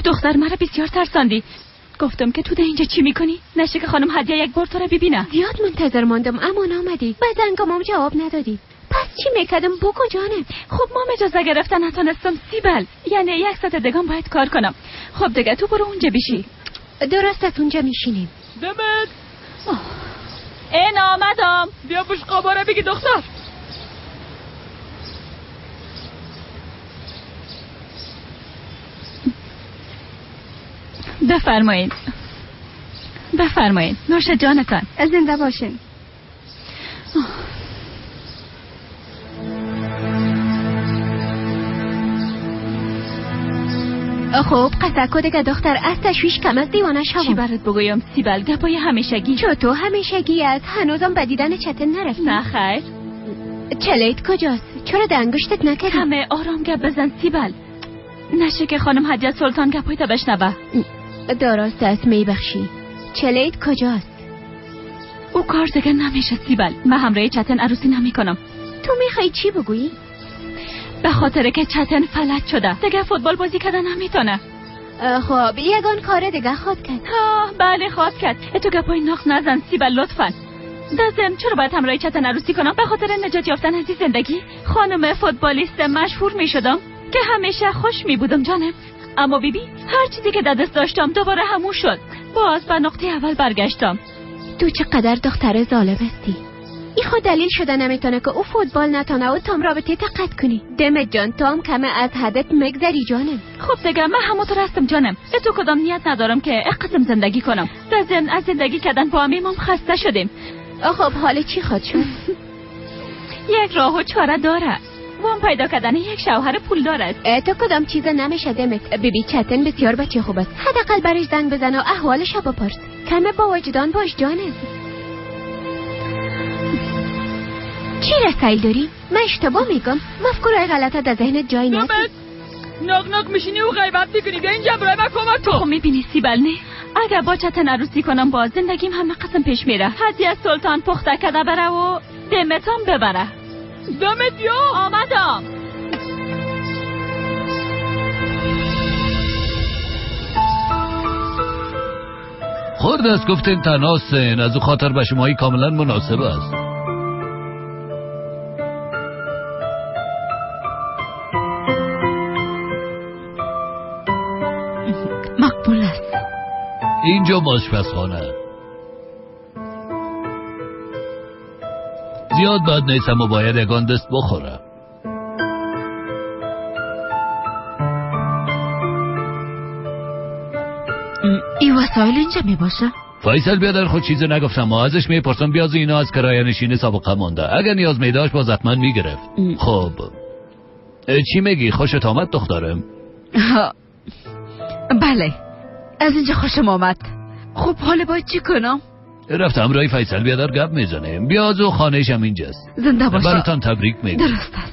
دختر مرا بسیار ترساندی. گفتم که تو در اینجا چی میکنی؟ نشه که خانم هدیه یک بار تو را ببینه. زیاد منتظر ماندم اما نامدی. بعد انگامم جواب ندادی. پس چی میکردم بگو جانم. خب ما اجازه گرفتن نتونستم سیبل، یعنی یک ساعت دیگه باید کار کنم. خب دیگه تو برو اونجا بشی. درست است، اونجا میشینیم. دمت این آمدم. بیا بشقابا را بگی دختر. بفرمایید نوش جانتان. زنده باشین. خب قصه دیگه دختر، از تشویش کم از دیوانه شوم. چی برات بگویم سیبل؟ گپای همیشگی. چطور همیشگی است؟ هنوزم به دیدن چتن نرفتی؟ نه خیر. چلیت کجاست؟ چرا دنگشتت نکردی؟ همه آرام گپ بزن سیبل، نشه که خانم هدیه سلطان گپای تا بشنوه. درست است، میبخشی. چلیت کجاست؟ او کار دیگه نمیشه سیبل. من همراه چتن عروسی نمی کنم. تو میخوای چی بگویی؟ به خاطر که چتن فلج شده دیگه فوتبال بازی کردن نمیتونه. خب یگان کار دیگه خواد کرد. بله خواد کرد. تو گپای ناق نزن سیبل لطفا. دازم چرا باید همراه چتن عروسی کنم؟ به خاطر نجات یافتن از این زندگی. خانم فوتبالیست مشهور میشدم که همیشه خوش میبودم جانم، اما بیبی هر چیزی که در دست داشتم دوباره همون شد. باز به نقطه اول برگشتم. تو چقدر دختر ظالم هستی. این خود دلیل شده نمیتونه که او فوتبال نتونه و تام رابطه قطع کنی. دمت جان، تام کمه از حدت مگذری جانم. خب دیگه من همونطور هستم جانم. تو کدام نیت ندارم که اقسم زندگی کنم. در از زندگی کردن با همیم خسته شدیم. خب حال چی خواهد شد؟ یک راه و چاره داره. وام پیدا کردن یک شوهر پول دارد. تو کدام چیز نمیشه دمت. بیبی چتن بسیار بچه خوب است. حداقل برش زنگ بزن و احوالش بپرس. کمه با وجدان باش جانم. چی رسایل داری؟ من اشتباه میگم؟ مفکورای غلطه در ذهنت جای نست. ناق میشینی و غیبت میکنی. بیا اینجا برای من کمک کن. خب میبینی سیبل نه؟ اگر با چتن عروسی کنم با زندگیم همه قسم پیش میره. هدیه سلطان پخته کده بره و دمتام ببره. دمت یا آمدم. خورد از گفتین تناسین، از او خاطر به شمایی کاملا مناسب است. مقبول است. اینجا آشپزخانه. زیاد بد نیستم و باید یگان دست بخورم. این وسایل اینجا می باشه؟ فیصل بیادر خود چیزی نگفتم، ما ازش میپرسم بیازو اینا از کرایه نشینی سابقه مونده، اگر نیاز میداشت باز حتما میگرفت. خب چی میگی؟ خوشت آمد دخترم؟ بله، از اینجا خوشم آمد. خب حالا باید چی کنم؟ رفتم رای فیصل بیادر گپ میزنیم. بیاد و خانهش هم اینجاست. زنده باشه. براتان تبریک میگم. درست است.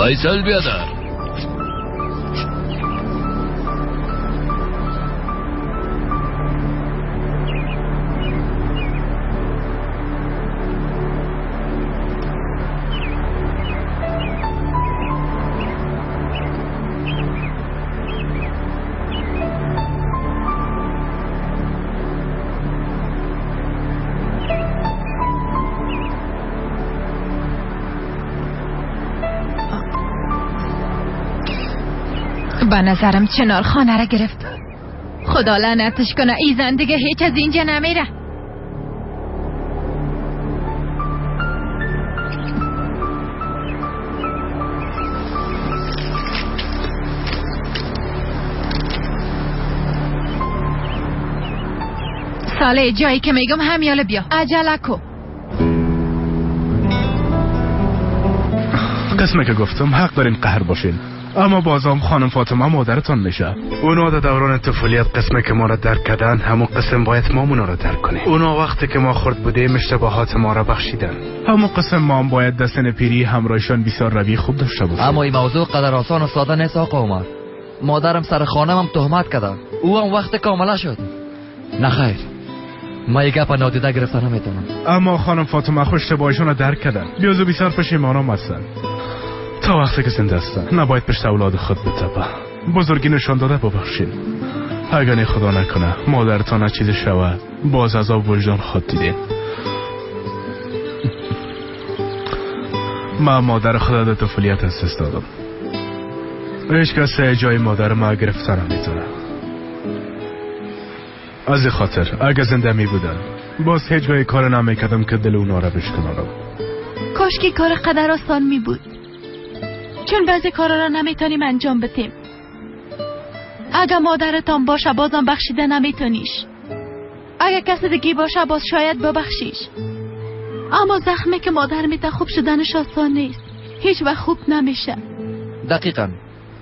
فیصل بیادر. به نظرم چنار خانه را گرفت. خدا لعنتش کنه، ای زن دیگه هیچ از اینجا نمیره. ساله جایی که میگم همیاله بیا، عجله کو. قسمه که گفتم حق دارین قهر باشین، اما بازم خانم فاطمه مادرتان میشه. اونا در دوران طفولیت قسمه که ما را درک کردن، همون قسم باید ما اونا را درک کنیم. اونا وقتی که ما خرد بودیم اشتباهات ما را بخشیدن. همون قسم ما هم باید دستن پیری همراهشان بسیار روی خوب داشته باشیم. اما این موضوع قدر آسان و ساده نیست آقا عمر. مادرم سر خانم هم تهمت کرده، او هم وقت کاملا شد. نخیر، ما یک گپ نادیده گرفتن نمیتونم. اما خانم فاطمه خوش اشتباهشون را درک کردن، بیازو بسیار پشیمانم هستن. تا وقتی که زنده هستن نباید پشت اولاد خود بتپه. بزرگی نشان داده ببخشین. اگر خدا نکنه مادرتان چیز شود، باز عذاب وجدان خود دیدین. من مادر خدا در طفولیت حس دادم. هیچ کس جای مادر ما گرفتن نمیتونه. از این خاطر اگر زنده می بودن باز هیچگاه کار نمیکردم که دل اونا را بشکنارم. کاش که کار قدر آسان می بود، چون بعضی کارا را نمیتونیم انجام بدیم. اگه مادرتان باشه بازم بخشیده نمیتونیش. اگه کسی دیگه باشه باز شاید ببخشیش. اما زخمی که مادر میته خوب شدنش آسان نیست، هیچ وقت خوب نمیشه. دقیقاً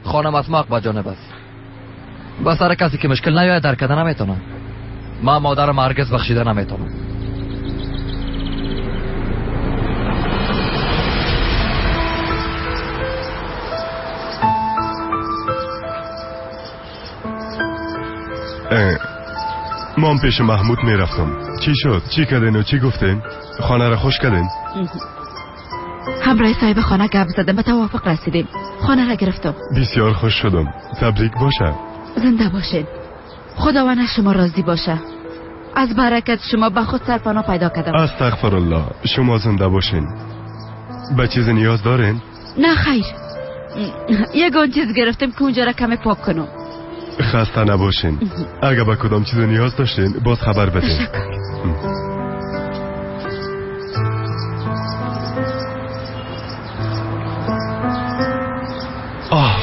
خانم اسماق با جانب است. با سر کسی که مشکل نیاید درک کردن نمیتونم. من مادرم هرگز بخشیده نمیتونم. من پیش محمود میرفتم. چی شد؟ چی کردین و چی گفتین؟ خانه را خوش کردین؟ همراه صاحب خانه گپ زدم، به توافق رسیدیم. خانه را گرفتم. بسیار خوش شدم. تبریک باشه. زنده باشین. خداوند شما راضی باشه. از برکت شما به خود سرپناه پیدا کردم. استغفرالله. شما زنده باشین. به چیز نیاز دارین؟ نه خیر، یگان چیز گرفتم که اونجا را کمی پاک کنم. خسته نباشین. اگه به کدام چیز نیاز داشتین باز خبر بدین.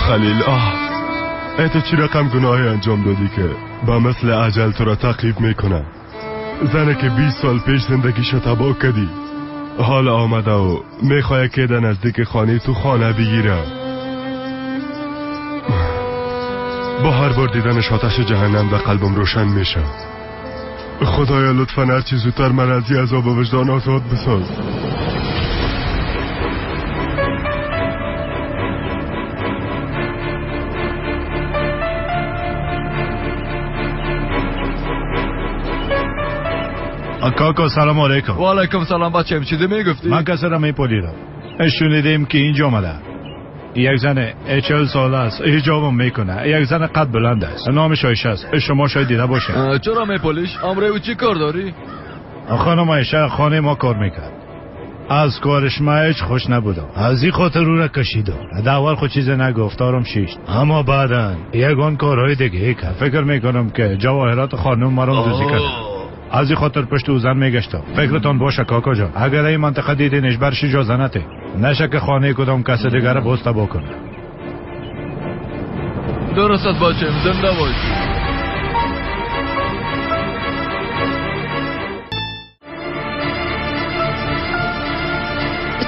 خلیل ای تو چی رقم گناهی انجام دادی که با مثل اجل تو را تعقیب میکنه؟ زنه که 20 سال پیش زندگیشو تباه کردی، حال آمده و میخواه که در نزدیک خانه تو خانه بگیره. با هر بار دیدنش آتش جهنم در قلبم روشن میشه. خدایا لطفاً هر چی زودتر من از این عذاب وجدان آزاد بساز. کاکا سلام علیکم. و علیکم سلام بچه، چیزی میگفتی؟ من کسی را میپولیدم. شنیدیم که اینجا آمده. یک زن 40 ساله است، حجابم میکنه. یک زن قد بلند است، نامش عایشه است. شما شاید دیده باشه. چرا میپولیش؟ امروز او چی کار داری؟ خانم عایشه خانه ما کار میکرد. از کارش ما هیچ خوش نبودم، از این خاطر او را کشیدم. در اول خود چیز نگفت، آرام شیشت، اما بعدا یگان کارهای دیگه کرد. فکر میکنم که جواهرات خانم مرا دوزی کرد. از این خاطر پشت او زن میگشتم. فکرتان باشه کاکا جان، اگر این منطقه دیدینش برش اجازه نده، نشه که خانه کدام کس دیگر را باز تباه کنه. درست است بچم، زنده باش.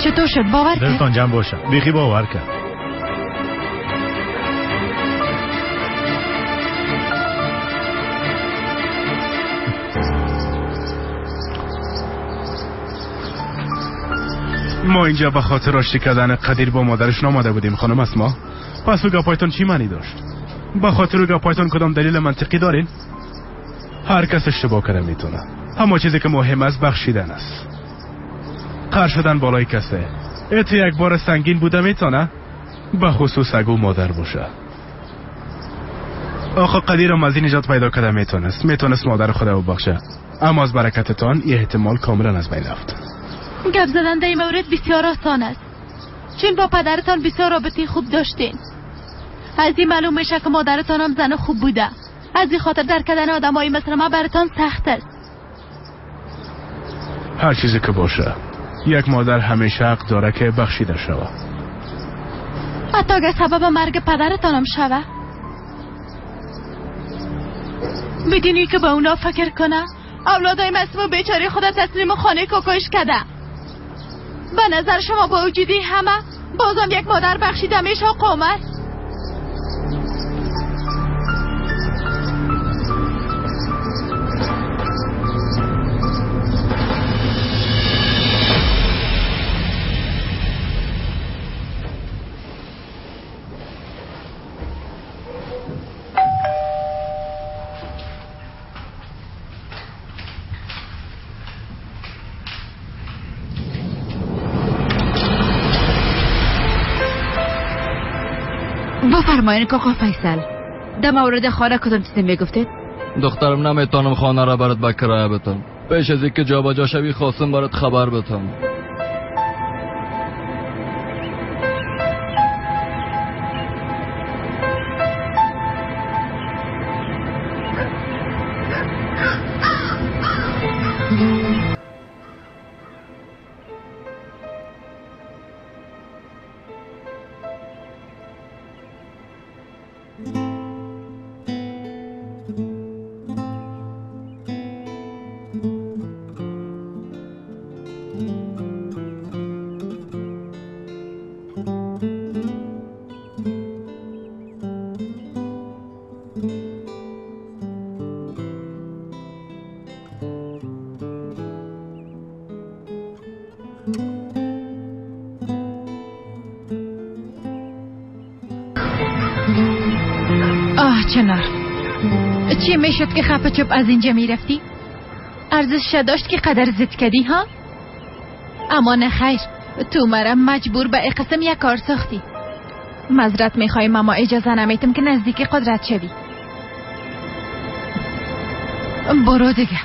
چطور شد؟ باور کرد؟ دلتان جمع باشه، بیخی باور کرد. ما اینجا به خاطر آشتی کردن قدیر با مادرش ناماده بودیم خانم اسما. پس او گپایتان چی معنی داشت؟ به خاطر او گپایتان کدام دلیل منطقی دارین؟ هر کس اشتباه کرده میتونه، اما چیزی که مهم است بخشیدن است. قهر شدن بالای کسه ات یک بار سنگین بوده میتونه، به خصوص اگه مادر باشه. آخه قدیرم از این نجات پیدا کرده میتونست مادر خدا ببخشه، اما از برکتتان یه احتمال کاملا از بین رفت. گپ زدن در این مورد بسیار آسان است، چون با پدرتان بسیار رابطه خوب داشتین. از این معلوم میشه که مادرتان هم زن خوب بوده. از این خاطر درک کردن آدمایی مثل ما براتان سخت است. هر چیزی که باشه، یک مادر همیشه حق داره که بخشیده شود، حتی اگر سبب مرگ پدرتان هم شود. بدونی که به اونا فکر کنه، اولادای معصوم بیچاره خدا تسلیم خانه کوکوش کرده. به نظر شما با وجودی همه بازم یک مادر بخشیده میشه قومت؟ بفرمایین کاکا فیصل، در مورد خانه کدام چیزی میگفتید؟ دخترم نمیتونم خانه را برات به کرایه بدم. پیش از اینکه جا به جا شوی خواستم برات خبر بدم. چنار، چی میشد که خفه چوب از اینجا میرفتی؟ ارزش داشت که قدر زد کردی ها؟ اما نه خیر، تو مرا مجبور به قسم یک کار ساختی. معذرت میخوایم اما اجازه نمیتم که نزدیک قدرت شوی. برو دیگه،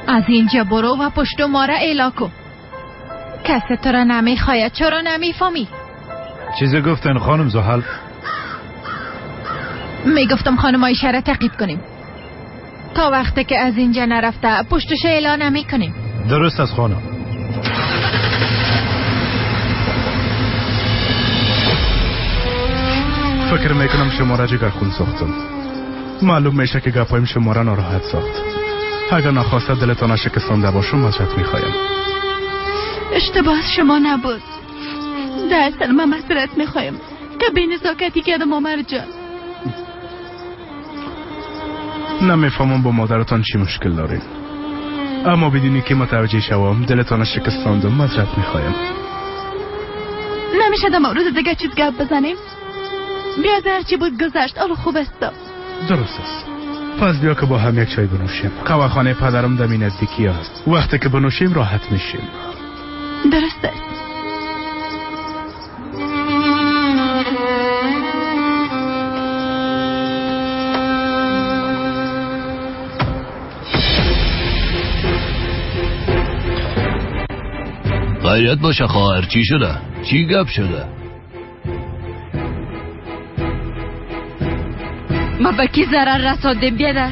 از اینجا برو و پشت ما را اعلا کن. کسی تو را نمیخواید، چرا نمیفهمی؟ چیزی گفتن خانم زحل؟ میگفتم خانم عایشه را تعقیب کنیم تا وقتی که از اینجا نرفته پشتش اعلان نمی کنیم. درست است خانم. فکر میکنم شما را جگر خون ساختم. معلوم میشه که گپایم شما را ناراحت ساخت. اگر نخواسته دلتان شکستانده باشم معذرت میخوایم. اشتباه شما نبود. در اصل من معذرت میخوایم که بی نزاکتی کردم عمر جان. نمیفهمم با مادرتان چی مشکل دارین، اما بدونی که متوجه شوم دلتان شکستاندم معذرت میخوایم. نمیشه در مورد دیگه چیز گپ بزنیم؟ بیا از هرچی بود گذشت، حالا خوب است. درست است. پس بیا که با هم یک چای بنوشیم. قهوه‌خانه پدرم در نزدیکی است. وقتی که بنوشیم راحت میشیم. درست است. خیریت باشه خواهر، چی شده؟ چی گپ شده؟ ما به کی ضرر رساندیم بیادر؟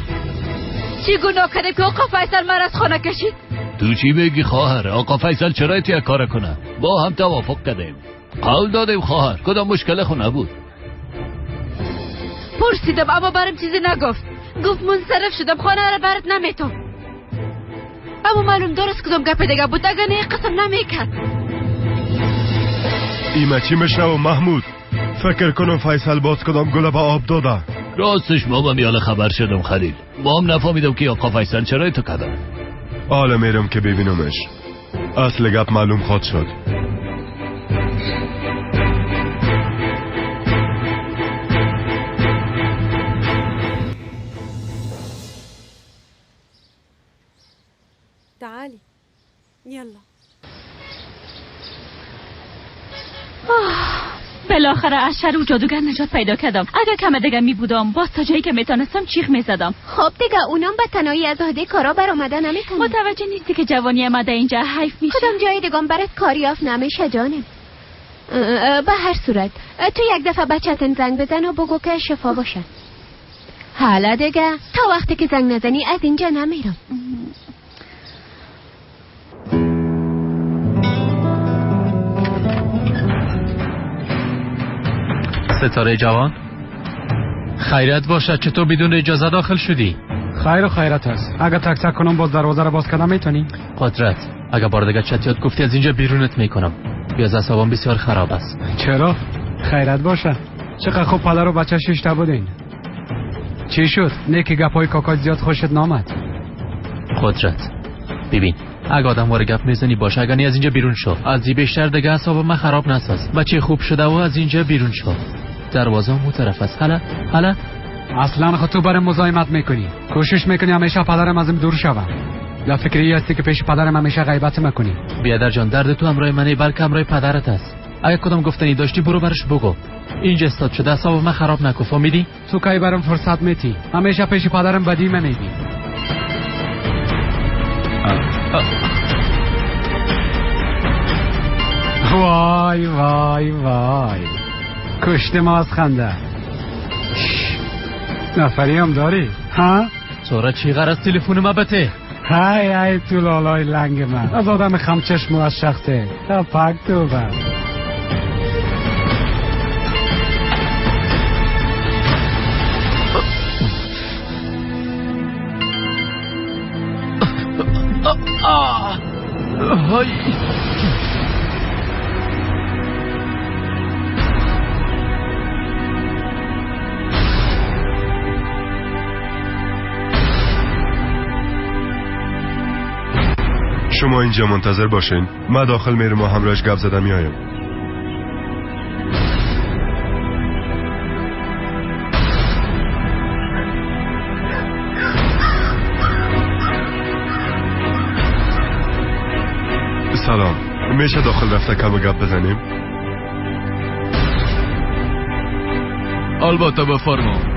چی گناه کردیم که آقا فیصل مرا از خانه کشید؟ تو چی بگی خواهر؟ آقا فیصل چرا تو یک کار کنه؟ با هم توافق کردیم، قول دادیم خواهر، کدام مشکل خو نبود. پرسیدم اما برام چیزی نگفت. گفت منصرف شدم، خانه را برات نمیتم. اما معلوم درست کدام گپ دیگه بود، اگر نه قسم نمیکرد. ایمه چی میشنو محمود؟ فکر کنم فیصل باز کدام گله به آب داده. راستش ما با میال خبر شدم خلیل، ما هم نفهمیدم که آقا فیصل چرا تو کده. حالا میرم که ببینمش، اصل گپ معلوم خواهد شد. تعالي يلا. بالاخره از شر و جادوگر نجات پیدا کردم. اگر کم دیگه می بودم باز تا جایی که میتونستم چیخ میزدم. خب دیگه اونام به تنهایی از عهده کارا برآمده نمیکنه. متوجه نیستی که جوانی آمده اینجا حیف میشه؟ کدام جای دیگه برات کاریاف نمیشه جانم. به هر صورت تو یک دفعه بچه‌تن زنگ بزن و بگو که شفا باشه. حالا دیگه تا وقتی که زنگ نزنی از اینجا نمیرم. ستاره جوان، خیرت باشد. چطور بدون اجازه داخل شدی؟ خیر و خیرت هست. اگه تک تک کنم باز دروازه رو باز کنم میتونی؟ قدرت، اگه بار دیگه چتیات گفتی از اینجا بیرونت میکنم. بیاز اعصابم بسیار خراب است. چرا؟ خیرت باشه. چقدر خوب پدر و بچه شیشته بودین. چی شد؟ نیکی گپای کاکا زیاد خوشت نامد؟ قدرت ببین، اگه آدم واره گپ میزنی باشه، اگه نی از اینجا بیرون شو. از این بیشتر دیگه اعصاب من خراب نساز. بچه خوب شده و از اینجا بیرون شو. دروازه اون طرف است. حالا اصلا خود تو برای مزاحمت میکنی. کوشش میکنی همیشه پدرم ازم دور شوم. یا فکری هستی که پیش پدرم همیشه غیبت میکنی؟ بیادر جان، درد تو همراه منی بلکه همراه پدرت است. اگه کدام گفتنی داشتی برو برش بگو. اینجا استاد شده، اعصاب من خراب نکن. فهمیدی؟ تو کی برام فرصت میتی؟ همیشه پیش پدرم بدی میگی. وای وای وای، کشتم از خنده. نفری هم داری؟ ها؟ چرا چی غرض تلفن ما بته؟ های تو لالای لنگ من از آدم خمچشم و از شخته تا پاک تو با. شما اینجا منتظر باشین، من داخل میرم و همراهش گپ زدم میایم. سلام، میشه داخل رفته کم گپ بزنیم؟ البته بفرما.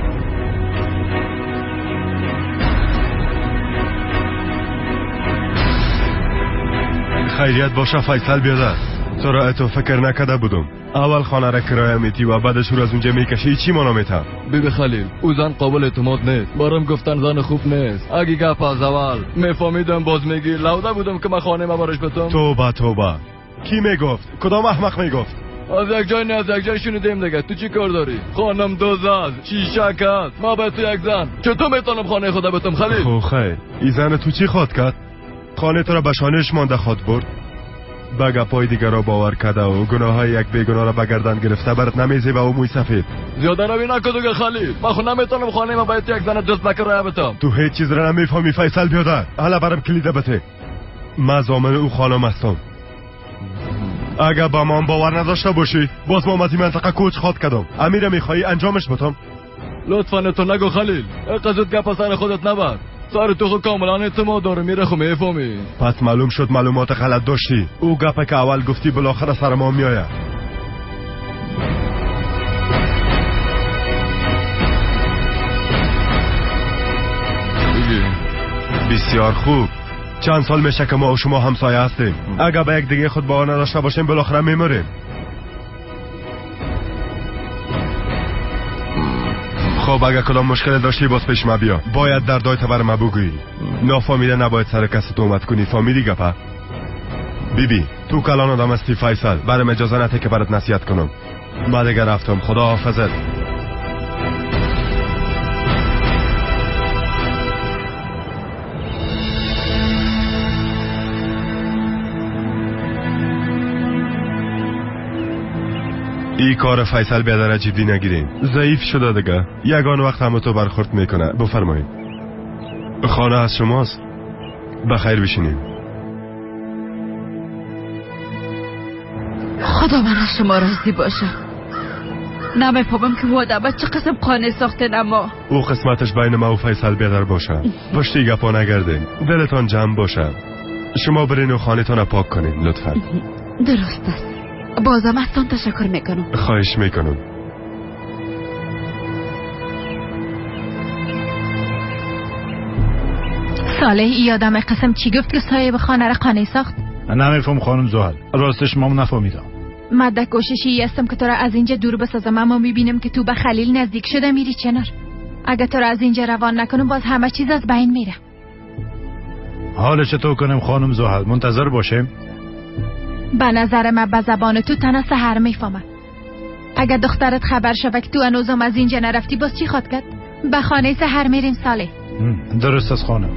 خیریت باشه فیصل بیادر، تو را اتو فکر نکده بودم. اول خانه را کرایه میتی و بعدش رو از اونجا میکشی، چی مانا میتا؟ بیبی خلیل، او زن قابل اعتماد نیست. برام گفتن زن خوب نیست. اگه گپ از اول میفهمیدم باز میگی لوده بودم که من خانه ما برش بتم. توبه کی میگفت؟ کدام احمق میگفت؟ از یک جای نه از یک جای شنیدیم دیگه. تو چی کار داری؟ خانم دوزاز شیشک است، ما به تو یک زن. چطور میتونم خانه خدا بتم خلیل؟ خو خیر، این زن تو چی خواد کرد؟ خانه تو را به شانهش مانده خواد برد؟ به گپای دیگر را باور کرده و گناه های یک بیگناه را بگردن گرفته برات نمیزه و او موی سفید. زیاده روی نکدو که خلیل، من خود نمیتونم خانه ما باید یک زن جز بکر راه بتم. تو هیچ چیز را نمیفهمی فیصل بیادر. حالا برام کلیده بته، من ضامن او خانم هستم. اگر با من باور نداشته باشی باز ما از این منطقه کوچ خواد کردم. امیر میخوایی انجامش بتم؟ لطفا تو نگو خلیل، قضیت گپ سر خودت نبر. سر تو خود کاملا اعتماد داره، میره خو میفهمی. پس معلوم شد معلومات غلط داشتی. او گپه که اول گفتی بالاخره سر ما میآید. بسیار خوب، چند سال میشه که ما و شما همسایه هستیم. اگر به یک دیگه خود باور نداشته باشیم بالاخره میمریم. خب اگر کدام مشکل داشتی باز پیش ما بیا. باید دردای تو بر ما بگویی. نافهمیده نباید سر کسی تهمت کنی. فهمیدی گپا؟ بیبی تو کلان آدم هستی فیصل. برام اجازه نده که برات نصیحت کنم. بعد اگر رفتم خدا حافظت. این کار فیصل بیادر جدی نگیرین. ضعیف شده دیگه. یگان وقت همه تو برخورد میکنه. بفرمایید. خانه از شماست. بخیر بشینین. خدا من از شما راضی باشه. نمیفهمم که او آدم چه قسم خانه ساخته. نما او قسمتش بین ما و فیصل بیادر باشه. پشتی گپا نگردین. دلتان جمع باشه. شما برین و خانه‌تان پاک کنین لطفا. درست است. بازم ازتان تشکر میکنم. خواهش میکنم. صالح ای آدم قسم چی گفت که صاحب خانه را خانه ساخت؟ نمیفهم خانم زحل. راستش ما نفهمیدم. من در کوششی هستم که تو را از اینجا دور بسازم، اما میبینم که تو به خلیل نزدیک شده میری کنار. اگر تو را از اینجا روان نکنم باز همه چیز از بین میره. حالا چطور کنیم خانم زحل؟ منتظر باشیم؟ به نظر من به زبان تو تنها سحر میفهمم. اگر دخترت خبر شود که تو هنوزم از اینجا نرفتی باز چی خواد کرد؟ به خانه سحر میریم صالح. درست است خانم.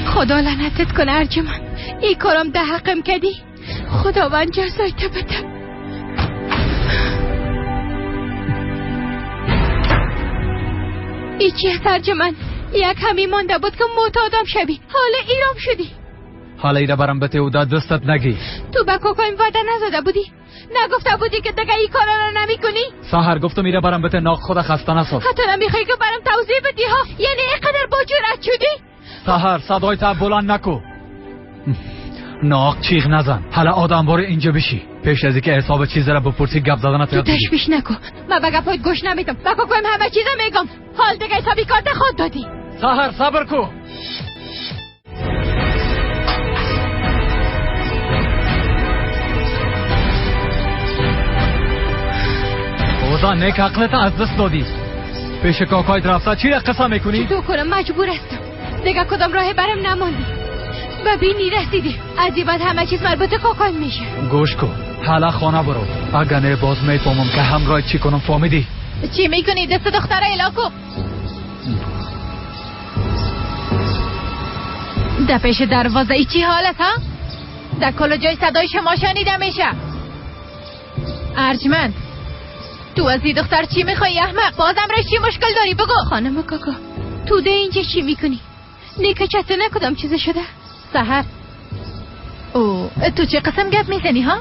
خدا لعنتت کنه ارجمند. این کارم ده حقم کردی. خداوند جزایت بده. ای چی است ارجمند؟ یک همی مانده بود که معتادم شوی، حالا ایرام شدی. حالا ایره برم بته او داد دستت نگی. تو به کوکایم وعده نزده بودی؟ نگفته بودی که دیگه این کارا را نمی کنی؟ سحر گفتم ایره برم بته ناق خود خسته نساز. حتی نمیخوای که برم توضیح بدی ها؟ یعنی اینقدر با جرأت شدی؟ سحر صدای تا بلند نکو. ناق چیغ نزن. حالا آدم باره اینجا بشی. پیش از اینکه حساب چیز را بپرسی گپ زدن تو تشویش نکو. من به گپات گوش نمیدم. با کوکایم همه چیزا میگم. حال دیگه حسابی کارت خود دادی. سحر صبر کو. اوزا نیک عقلت از دست دادی. پیش کاکای رفته چی را قسم میکنی؟ چطور کنم؟ مجبور هستم. دیگه کدام راه برم نماندی. ببینی رسیدی. از این بعد همه چیز مربوط کاکای میشه. گوش کن. حالا خانه برو. اگر نه باز میفهمم که همراه چی کنم. فهمیدی؟ چی میکنی؟ دست دختره الاکو. در پیش دروازه ای چی حالت ها؟ در کل جای صدای شما شنیده میشه. ارجمند تو از این دختر چی میخوایی احمق؟ بازم رش چی مشکل داری؟ بگو. خانم کاکا تو ده اینجا چی میکنی؟ نیکه چطور نکدام چیز شده؟ سحر او تو چه قسم گپ میزنی ها؟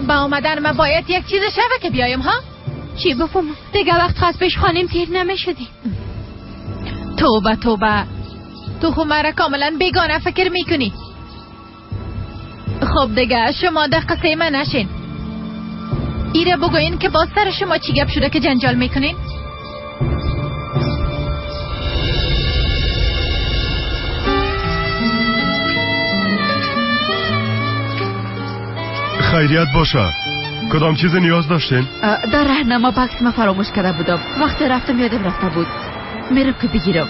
با آمدن من باید یک چیز شوه که بیایم ها؟ چی بفهم؟ دیگه وقت خواست پیش خانم تیر نمیشدی. توبه توبه تو خو مرا کاملا بیگانه فکر میکنی. خب دیگه شما در قصه من نشین. ایره بگوین که باز سر شما چی گپ شده که جنجال میکنین؟ خیریت باشه. کدام چیز نیاز داشتین؟ در راهنما بکس ما فراموش کرده بودم. وقت رفتم یادم رفته بود. میرم که بگیرم.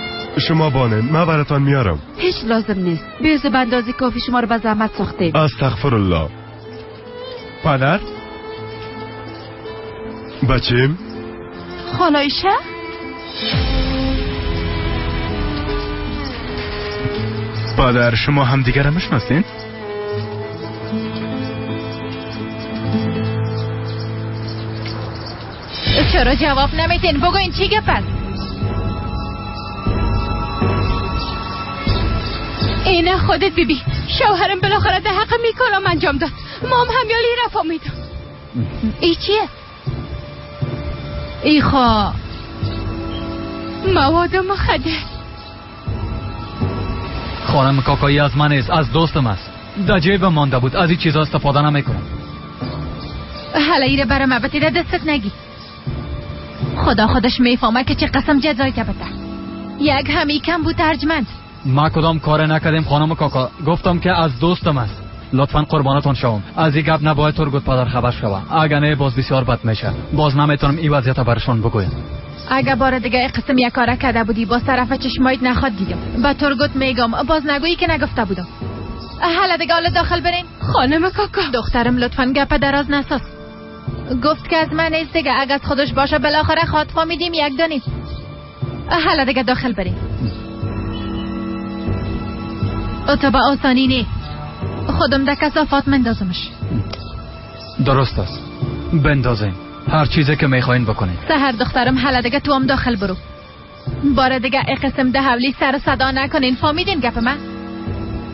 شما بانن من براتان میارم. هیچ لازم نیست. بیوزه بندازی کافی شما رو به زحمت ساختیم. استغفرالله. پدر؟ بچیم؟ خالایشه؟ پدر شما هم دیگر رو میشناسین؟ چرا جواب نمیدین؟ بگو این چی گپ است؟ اینه خودت بیبی. شوهرم بالاخره ده حق میکنم انجام داد. مام همیالی را فهمیدم. ای چیه؟ ای خواه مواد مخدر. خانم کاکایی از من است، از دوستم است. در جیب مانده بود. از این چیزا استفاده نمیکنم. حالا ایره برام بتیده دستت نگی. خدا خودش میفهمه که چه قسم جزایی که بده. یک همی کم بود ارجمند. ما کدام کار نکردیم خانم کاکا. گفتم که از دوستم است. لطفاً قربانتون شوم. از این گپ نباید ترگوت پدر خبر شوه. اگر نه باز بسیار بد میشه. باز نمیتونم این وضعیت برشون بگویم. اگه بار دیگه قسم یک کار کرده بودی باز طرف چشمایت نخواد دیدم. با ترگوت میگم باز نگویی که نگفته بودم. حالا دیگه حالا داخل برین. خانم کاکا دخترم لطفاً گپ دراز نساز. گفت که از من نیست دیگه. اگه از خودش باشه بالاخره خاطفا میدیم یک دو. حالا دیگه داخل برین. تو با آسانی نی. خودم در کثافات مندازمش. درست است. بندازین. هر چیزی که میخواین بکنین. سهر دخترم حالا دیگه تو هم داخل برو. بار دیگه ای قسم ده حولی سر صدا نکنین. فهمیدین گپ من؟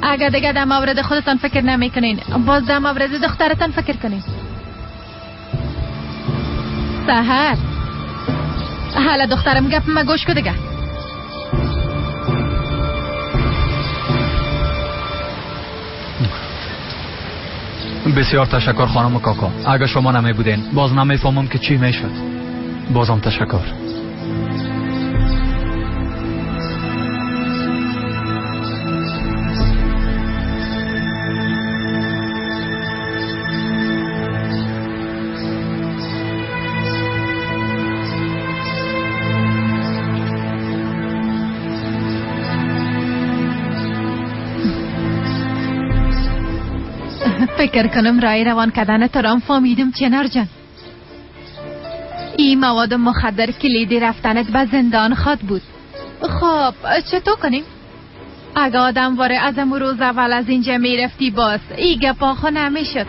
اگر دیگه در مورد خودتان فکر نمیکنین باز در مورد دخترتان فکر کنین. سهر حالا دخترم گپ من گوش کو دیگه. بسیار تشکر خانم کاکا. اگر شما نمی بودین باز نمیفهمم که چی میشد. بازم تشکر. فکر کنم رای روان کردن ترام فهمیدم چنار جان. این مواد مخدر کلیدی رفتنت به زندان خواد بود. خب چطور کنیم؟ اگه آدم واره از امو روز اول از اینجا میرفتی باز ای گپا خو نمیشد.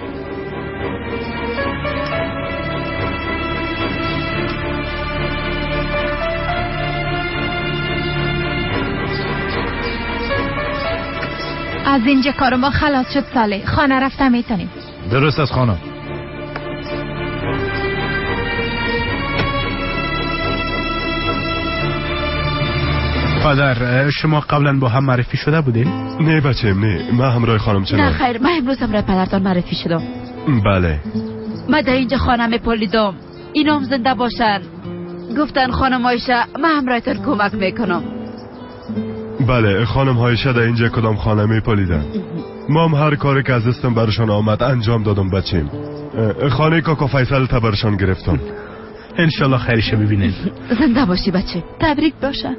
از اینجا کار ما خلاص شد ساله. خانه رفته میتونیم. درست است خانم. پدر شما قبلا با هم معرفی شده بودین؟ نه بچه‌م نه. من همراه خانم چنار. نه خیر من امروز همراه پدرتان معرفی شدم. بله. من در اینجا خانم پولیدم. اینام زنده باشن. گفتن خانم آیشه من همراهتان کمک میکنم. بله خانم هایشه در اینجا کدام خانه میپالیدن. ما هم هر کاری که از دستم برشان آمد انجام دادم بچیم. خانه کاکا فیصل تا برشان گرفتم. انشالله خیرش ببینید. زنده باشی بچه. تبریک باشه.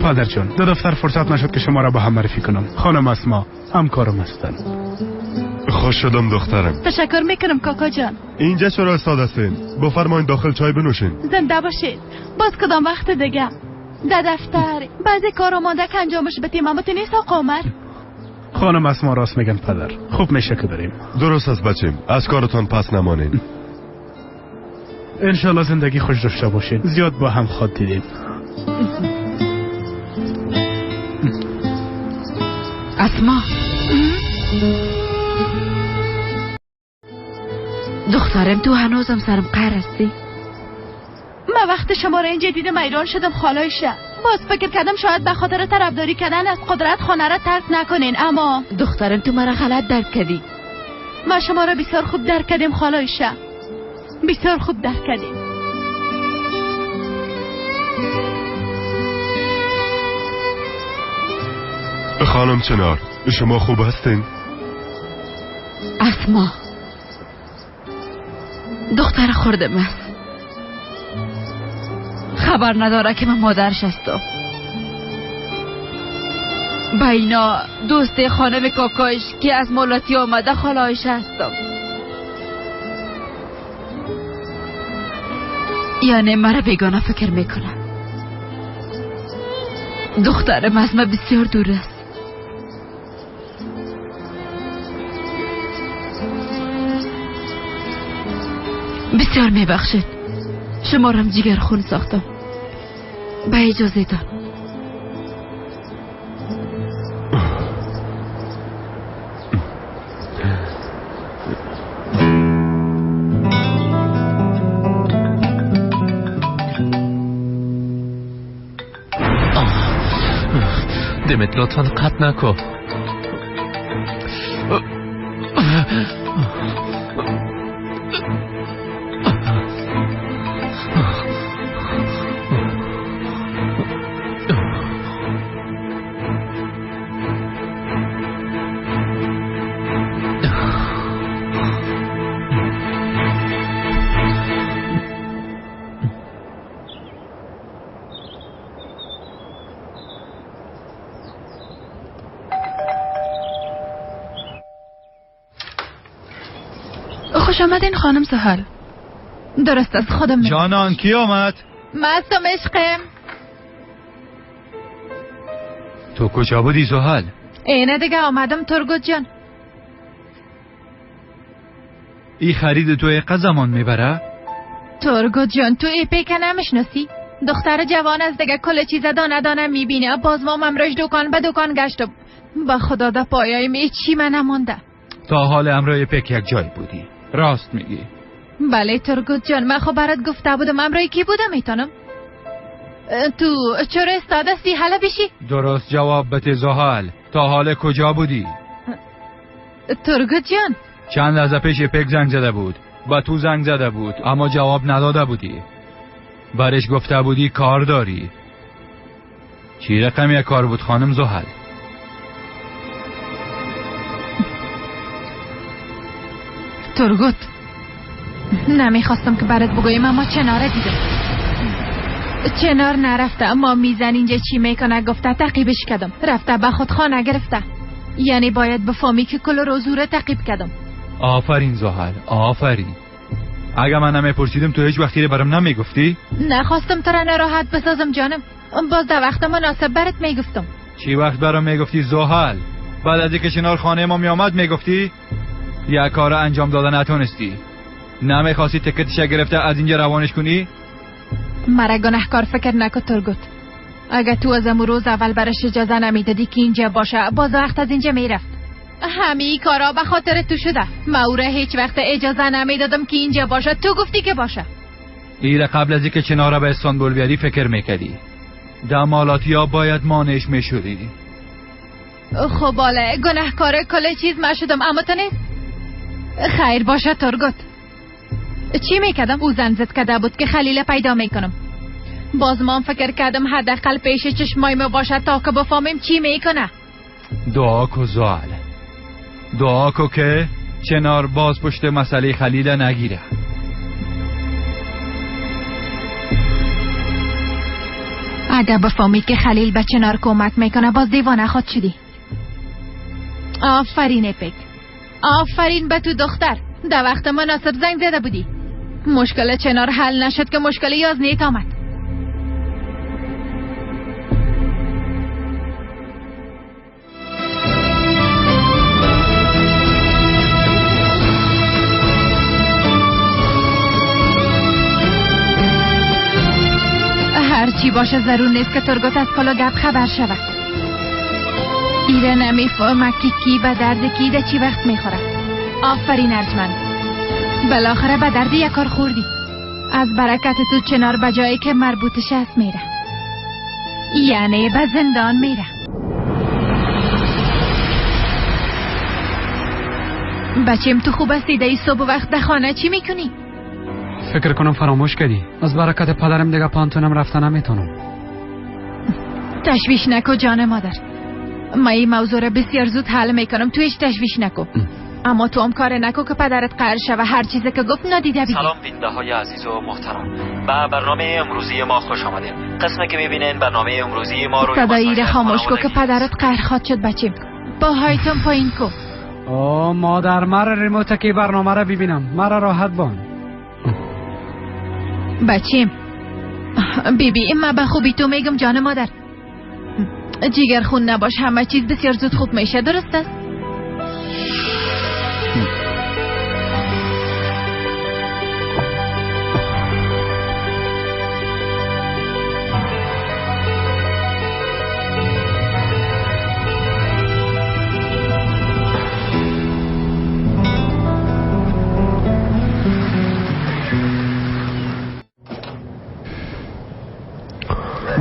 پدر جان در دفتر فرصت نشد که شما را با هم معرفی کنم. خانم اسما همکارم هستن. خوش شدم دخترم. تشکر میکنم کاکا جان. اینجا چرا استاد هستین؟ بفرمایید داخل چای بنوشین. زنده باشید. باز کدام وقت دیگه در دفتر بعضی کارا مانده که انجامش بدیم اما تو نیست آقا عمر. خانم اسما راست میگن پدر. خوب میشه که بریم. درست است بچیم. از کارتان پس نمانین. انشالله زندگی خوش داشته باشین. زیاد با هم خود دیدیم. اسما دخترم تو هنوزم سرم قهر هستی؟ من وقت شما را اینجا دیدم ایران شدم خالایشه. باز فکر کردم شاید به خاطر طرفداری کردن از قدرت خانه را ترک نکنین اما دخترم تو مرا غلط درک کردی. ما شما را بسیار خوب درک کردیم خالایشه. بسیار خوب درک کردیم. خانم چنار شما خوب هستین؟ اسما دختر خوردم است. خبر نداره که من مادرش هستم. با اینا دوست خانم کاکایش که از مولاتی آمده خالایش هستم. یعنی مرا بیگانه فکر میکنم. دخترم از من بسیار دور است. بسیار میبخشید شما رم جگر خون ساختم. با اجازه دان. دمت لطفا قطع نکن. خوش آمدین خانم زحل. درست است خودم جانان کی آمد؟ مستم عشقم. تو کجا بودی زحل؟ اینه دیگه آمدم ترگوت جان. ای خرید تو اقا زمان میبره؟ ترگوت جان تو ایپیک نمیشناسی؟ دختر جوان از دیگه کل چیز دانه میبینه. باز ما امروز دکان به دکان گشتم. با خدا دا پایایم چی من نمونده. تا حال امروز ایپیک یک جای بودی. راست میگی؟ بله ترگوت جان من خب برات گفته بودم امروز کی بودم میتونم. تو چرا استاده سی حالا بشی؟ درست جواب بده زحل. تا حال کجا بودی؟ ترگوت جان چند لحظه پیش ایپیک زنگ زده بود. با تو زنگ زده بود اما جواب نداده بودی. برش گفته بودی کار داری. چی رقم یک کار بود خانم زحل؟ ترگوت نمیخواستم که برات بگویم اما چناره دیدم. چنار نرفته اما میزن اینجا چی میکنه گفته تعقیبش کردم. رفته به خود خانه گرفته. یعنی باید بفهمی که کل روزوره تعقیب کردم. آفرین زحل آفرین. اگه من نمیپرسیدم تو هیچ وقتی برام نمیگفتی؟ نخواستم تو را ناراحت بسازم جانم. باز در وقت مناسب برات میگفتم. چی وقت برام میگفتی زحل؟ بعد از اینکه چنار خانه ما میامد میگفتی؟ یک کار انجام دادن نتونستی. نمیخواستی تکتش گرفته از اینجا روانش کنی؟ مرا گناهکار فکر نکن ترگوت. اگه تو از روز اول برش اجازه نمیدادی که اینجا باشه باز وقت از اینجا میرفت. همه کارا به خاطر تو شده. مورا هیچ وقت اجازه نمیدادم که اینجا باشه. تو گفتی که باشه. ایره قبل از اینکه چنارا به استانبول بیاری فکر میکردی دمالاتی ها باید مانعش میشدی. خب باله گناهکار کل چیز ما شدم اما تو نیست. خیر باشه ترگوت. چی میکردم؟ او زن زد کده بود که خلیل پیدا میکنم. باز ما فکر کردم حداقل پیش چشمای ما باشه تا که بفهمیم چی میکنه. دعا کو زحل. دعا کو که چنار باز پشت مسئله خلیل نگیره. اگه بفهمی که خلیل به چنار کمک میکنه باز دیوانه خود شدی. آفرین ایپیک. آفرین به تو دختر. در وقت مناسب زنگ زده بودی. مشکل چنار حل نشد که مشکل یازنیت آمد. هرچی باشه ضرور نیست که ترگوت از کلا گپ خبر شود. ایره نمیفهمه کی به درد کی ده چی وقت میخوره. آفرین ارجمند. بالاخره به درد یک کار خوردی. از برکت تو چنار به جایی که مربوطش هست میره. یعنی به زندان میره. بچیم تو خوب است ایده ای صبح وقت در خانه چی میکنی؟ فکر کنم فراموش کردی. از برکت پدرم دیگه پانتونم رفتن نمیتونم. تشویش نکو جان مادر. ما این موضوع را بسیار زود حل میکنم. تو هیچ تشویش نکو. اما تو هم کار نکو که پدرت قهر شه و هر چیزی که گفت نادیده بگی. سلام بیننده های عزیز و محترم. به برنامه امروزی ما خوش آمدین. قسمی که میبینین برنامه امروزی ما رو صدایی را خاموش کو که پدرت قهر خواد شد بچیم. با هایتون پایین کو. اوه مادر مرا ریموت که برنامه را ببینم. مرا راحت بان. بچیم بیبی ما به خوبی تو میگم جان مادر. جیگر خون نباش. همه چیز بسیار زود خوب میشه. درست است؟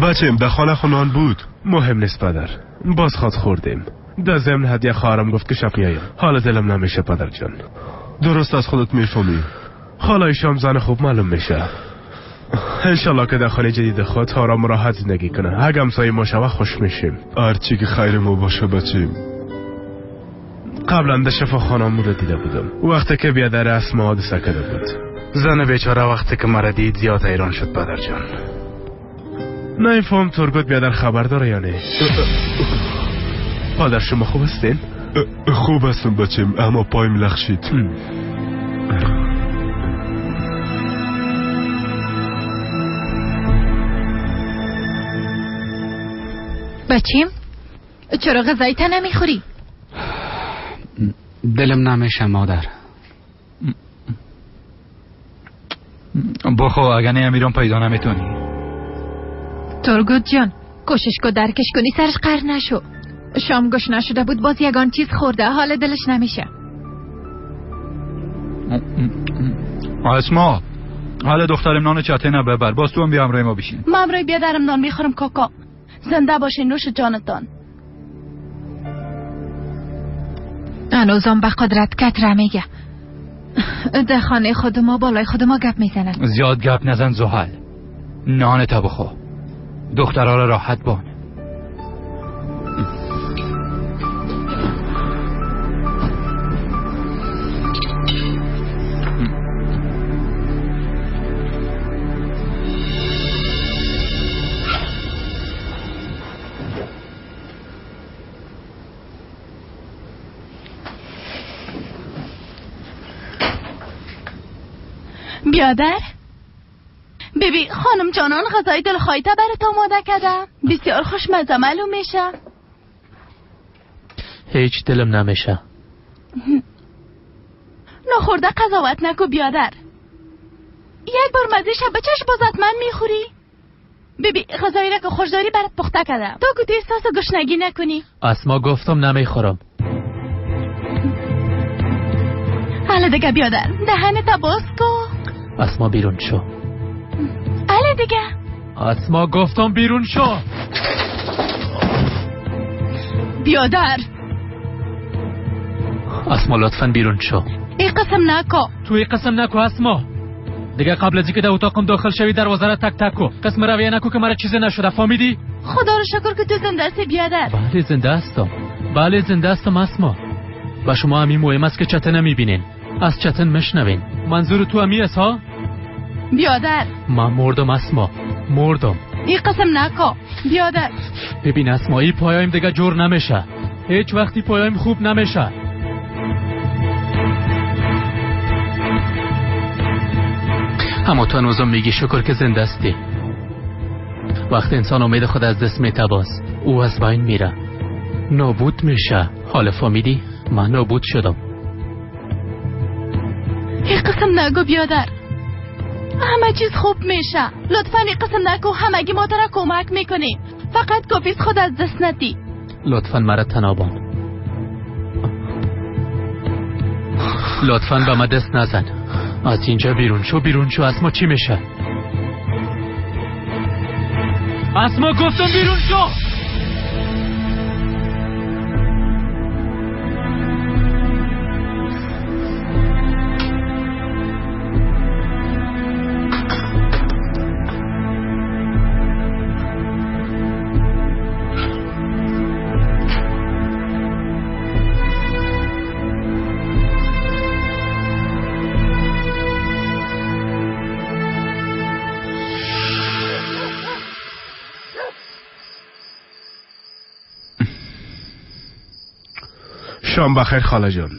بچیم در خانه خونان بود. مهم نیست پدر. باز خواد خوردیم. در ضمن هدیه خواهرم گفت که شب میایم. حال دلم نمیشه پدر جان. درست از خودت میفهمی. خالای شام زن خوب معلوم میشه. انشالله که در خانه جدید خود آرام و راحت زندگی کنه. اگه همسایه ما شوه خوش میشیم. هرچی که خیر ما باشه بچیم. قبلا در شفا خانم موده دیده بودم. وقتی که بیادر اسما حادثه کرده بود. زن بیچاره وقتی که مرا دید زیاد حیران شد پدر جان. نمیفهم ترگوت بیادر خبر داره یا نه؟ پادر شما خوب هستین؟ خوب هستم بچیم اما پایم لخشید. بچیم چرا غذایت نمیخوری؟ دلم نمیشه مادر. بخو اگه نمیرم پیدا نمیتونی. ترگوت جان کوشش کو درکش کنی سرش قهر نشو. شام گوش نشده بود باز یگان چیز خورده حال دلش نمیشه. اسما حال دخترم نان چته ببر باز تو هم بیا همراه ما بشین. من همراه بیادرم نان میخورم کاکا. زنده باشین نوش جانتان. هنوزم به قدرت کتره میگه. در خانه خود ما بالای خود ما گپ میزنن. زیاد گپ نزن زحل. نان تا بخو. دخترها را راحت بان. بیادر بیبی خانم جانان غذای دلخواهیته برات آماده کردم. بسیار خوشمزه معلوم میشه. هیچ دلم نمیشه. نخورده قضاوت نکو بیادر. یک بار مزه شب بچش بازت من میخوری. بیبی غذایی را که خوشداری برات پخته کردم. تو گوتی احساس گشنگی نکنی. اسما گفتم نمیخورم. حالا دیگه بیادر دهنت باز کو. اسما بیرون شو. حالا دیگه اسما گفتم بیرون شو. بیادر اسما لطفاً بیرون شو. ای قسم نکو. توی قسم نکو اسما. دیگه قبل از اینکه در اتاقم داخل شوی دروازه را تک تک کو. قسم رویه نکو که مرا چیزی نشده فهمیدی؟ خدا رو شکر که تو زنده هستی بیادر. بله زنده هستم. بله زنده هستم اسما. و شما همین مهم است که چته نمیبینین. از چتن مشنوین. منظور تو همی است ها؟ بیادر من مردم اسما. مردم. ای قسم نکو بیادر. ببین اسما ای پایم دیگه جور نمیشه. هیچ وقتی پایم خوب نمیشه. اما تو هنوزم میگی شکر که زنده هستی. وقتی انسان امید خود از دست میتباز او از بین میره. نابود میشه. حالا فهمیدی؟ من نابود شدم. ای قسم نگو بیادر. همه چیز خوب میشه. لطفا ای قسم نگو. همگی ما را کمک میکنی. فقط کافیست خود از دست ندی. لطفا مرا تنابان. لطفا به من دست نزن. از اینجا بیرون شو. بیرون شو. اسما چی میشه؟ اسما گفتم بیرون شو. شام بخیر خاله جان.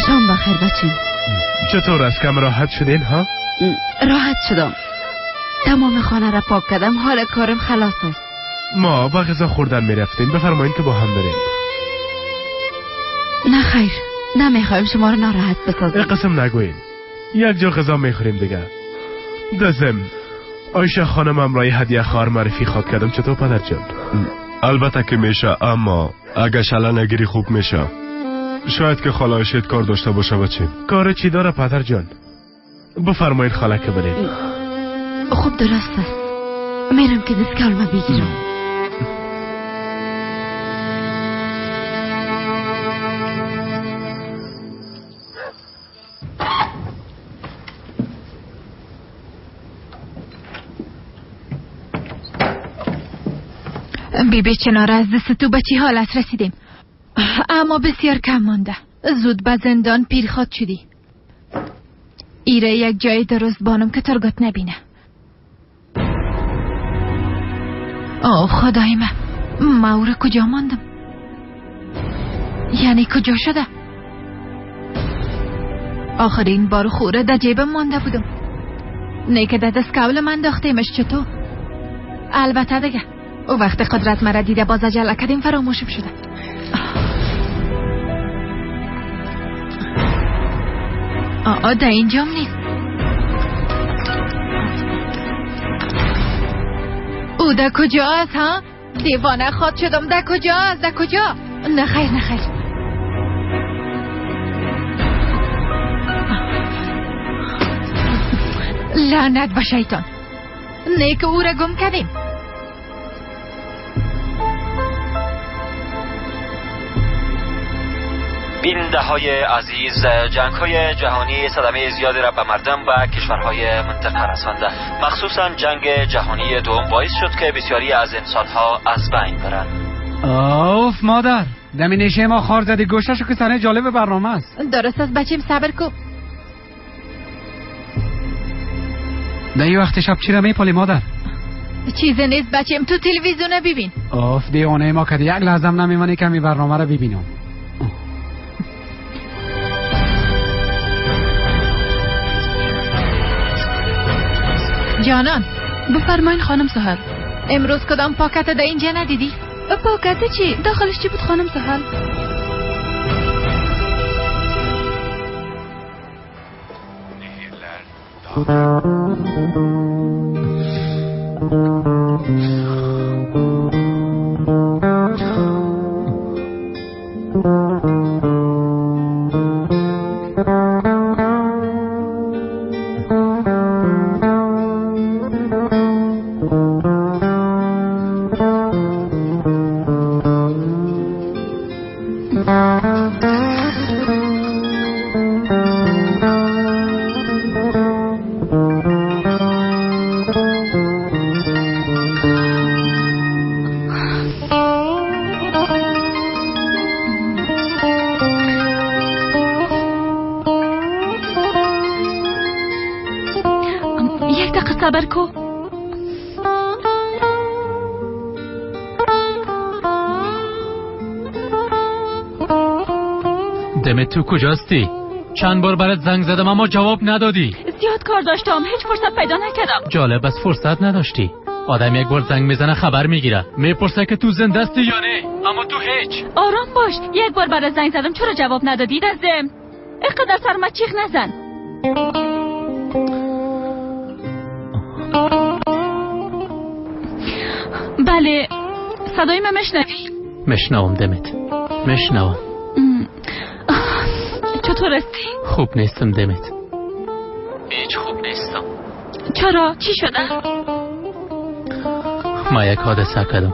شام بخیر بچیم. چطور است کم راحت شدین ها؟ راحت شدم. تمام خانه را پاک کردم. حال کارم خلاص است. ما با غذا خوردن میرفتیم. بفرمایید که با هم بریم. نه خیر نمیخوایم شما رو ناراحت بسازیم. قسم نگوین. یک جا غذا میخوریم دیگه. دزم آیشه خانم امرای هدیه خواهر معرفی خواد کردم. چطور پدر جان؟ البته که میشه اما اگه شلا نگیری خوب میشه. شاید که خاله آیشت کار داشته باشه بچیم. کار چی داره پدر جان؟ بفرمایید خاله که بریم. خوب درست است. میرم که دست کلمه بگیرم. بیبی چنار از دست تو به چی حالت رسیدیم؟ اما بسیار کم مانده. زود به زندان پیرخواد شدی. ایره یک جای درست بانم که ترگت نبینه. خدای من او را کجا ماندم؟ یعنی کجا شده؟ آخرین بار خوره در جیبم مانده بودم. نه که در دست کول من داختیمش. چطور؟ البته دیگه او وقت قدرت مرا دیده باز عجله کردیم فراموشم شده. در اینجام نیست. او در کجا است ها؟ دیوانه خواد شدم. در کجا است؟ در کجا؟ نخیر نخیر. لعنت به شیطان. نه که او را گم کردیم. بیننده های عزیز، جنگ های جهانی صدمه زیادی را به مردم و کشورهای منطقه رسانده. مخصوصا جنگ جهانی دوم باعث شد که بسیاری از انسان ها از بین برن. اوف مادر، دمینشه ما خار زدی گوشتشو که صحنه جالب برنامه است. درست است بچیم، صبر کو. در این وقت شب چی را میپالی مادر؟ چیزی نیست بچیم، تو تلویزیون ببین. اوف دیوانه ما کدی یک لحظم نمیمانی که می برنامه را ببینم. جانان بفرمایین خانم سهل. امروز کدام پاکت در اینجا ندیدی؟ پاکت چی؟ داخلش چی بود خانم سهل؟ صبر کو. دمت تو کجاستی؟ چند بار برات زنگ زدم اما جواب ندادی. زیاد کار داشتم، هیچ فرصت پیدا نکردم. جالب است فرصت نداشتی. آدم یک بار زنگ میزنه خبر میگیره، میپرسه که تو زنده هستی یا نه، اما تو هیچ. آرام باش، یک بار برات زنگ زدم چرا جواب ندادی؟ در ضمن اینقدر سرم چیخ نزن. بله صدای من میشنوی؟ میشنوم دمت، میشنوم. چطور هستی؟ خوب نیستم دمت، هیچ خوب نیستم. چرا؟ چی شده؟ ما یک حادثه کردم،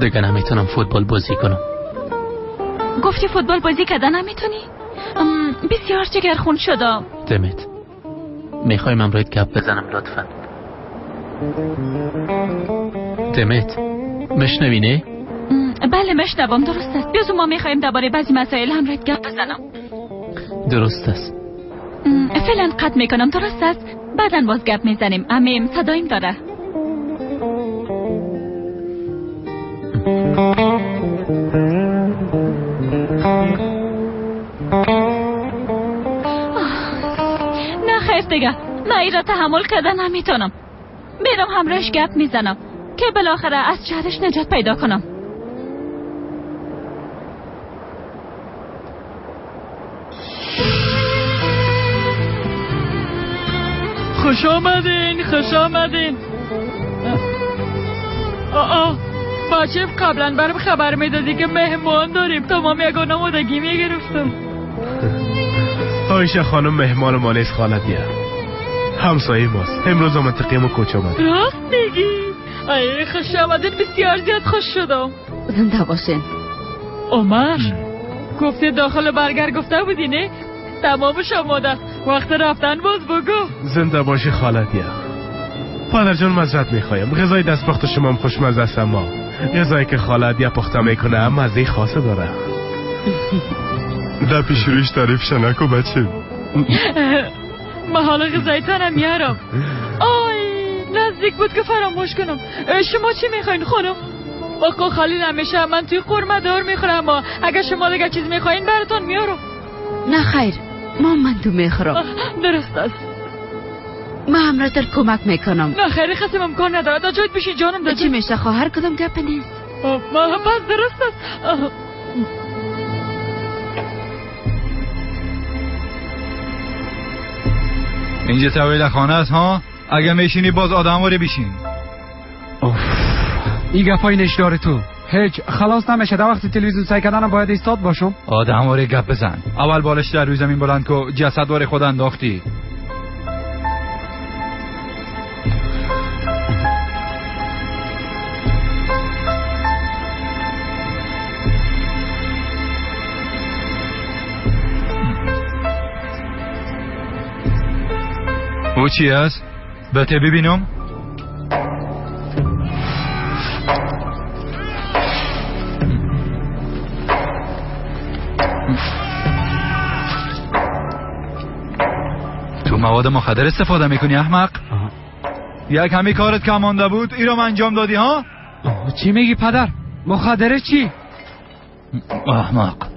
دیگه نمیتونم فوتبال بازی کنم. گفتی فوتبال بازی کردن نمیتونی؟ بسیار جگرخون شدم. دمت میخوایم امروز گپ بزنم لطفا. دمت میشنوی نه؟ بله میشنوم، درست است. بیازو ما میخوایم درباره بعضی مسائل همراهت گپ بزنم. درست است. فعلا قطع میکنم، درست است؟ بعداً باز گپ میزنیم. امیم صدایم داره. نه خیر دیگه، من ای را تحمل کردن نمیتونم. میرم همراهش گپ میزنم که بالاخره از شهرش نجات پیدا کنم. خوش آمدین، خوش آمدین. بچه قبلا برام خبر میدادی که مهمان داریم، تمام یگان آمادگی میگرفتم. آیشه خانم مهمان ما نیست خالدیه، همسایه ماست. امروز منطقه ما کوچ آمد. راست میگی؟ ای خوش آمدین، بسیار زیاد خوش شدم. زنده باشین. عمر گفته داخل برگر گفته بودی نه؟ تمامش آماده، وقت رفتن باز بگو. زنده باشی خالدیه. پدر جان معذرت میخوایم. غذای دستپخت شما هم خوشمزه است، اما غذایی که خالت یا پخته میکنه هم مزه خاصه داره. در پیش رویش تعریفش نکو بچه. ما حالا غذایتان میارم. آی نزدیک بود که فراموش کنم. شما چی میخواین خانم؟ آقا خلیل همیشه من توی قورمه دار میخورم، اما اگر شما دیگه چیز میخواین براتون میارم. نه خیر، من تو میخورم. درست است. ما همراه تر کمک میکنم. نه خیلی خسیم امکان نداره. دا جایت بشین جانم. چی میشه خواهر؟ کدام گپ نیست. بس درست است. اینجا طویل خانه است ها؟ اگه میشینی باز آدم واره بیشین. این گپای نشدار تو هیچ خلاص نمیشه. در وقت تلویزیون سعی کردن باید ایستاد باشم. آدم واره گپ بزن. اول بالش در روی زمین بلند کو، جسد واره خود انداختی. او چی است؟ بته ببینم. تو مواد مخدر استفاده میکنی احمق؟ یک همی کارت که مانده بود ای رو انجام دادی ها؟ چی میگی پدر؟ مخدره چی؟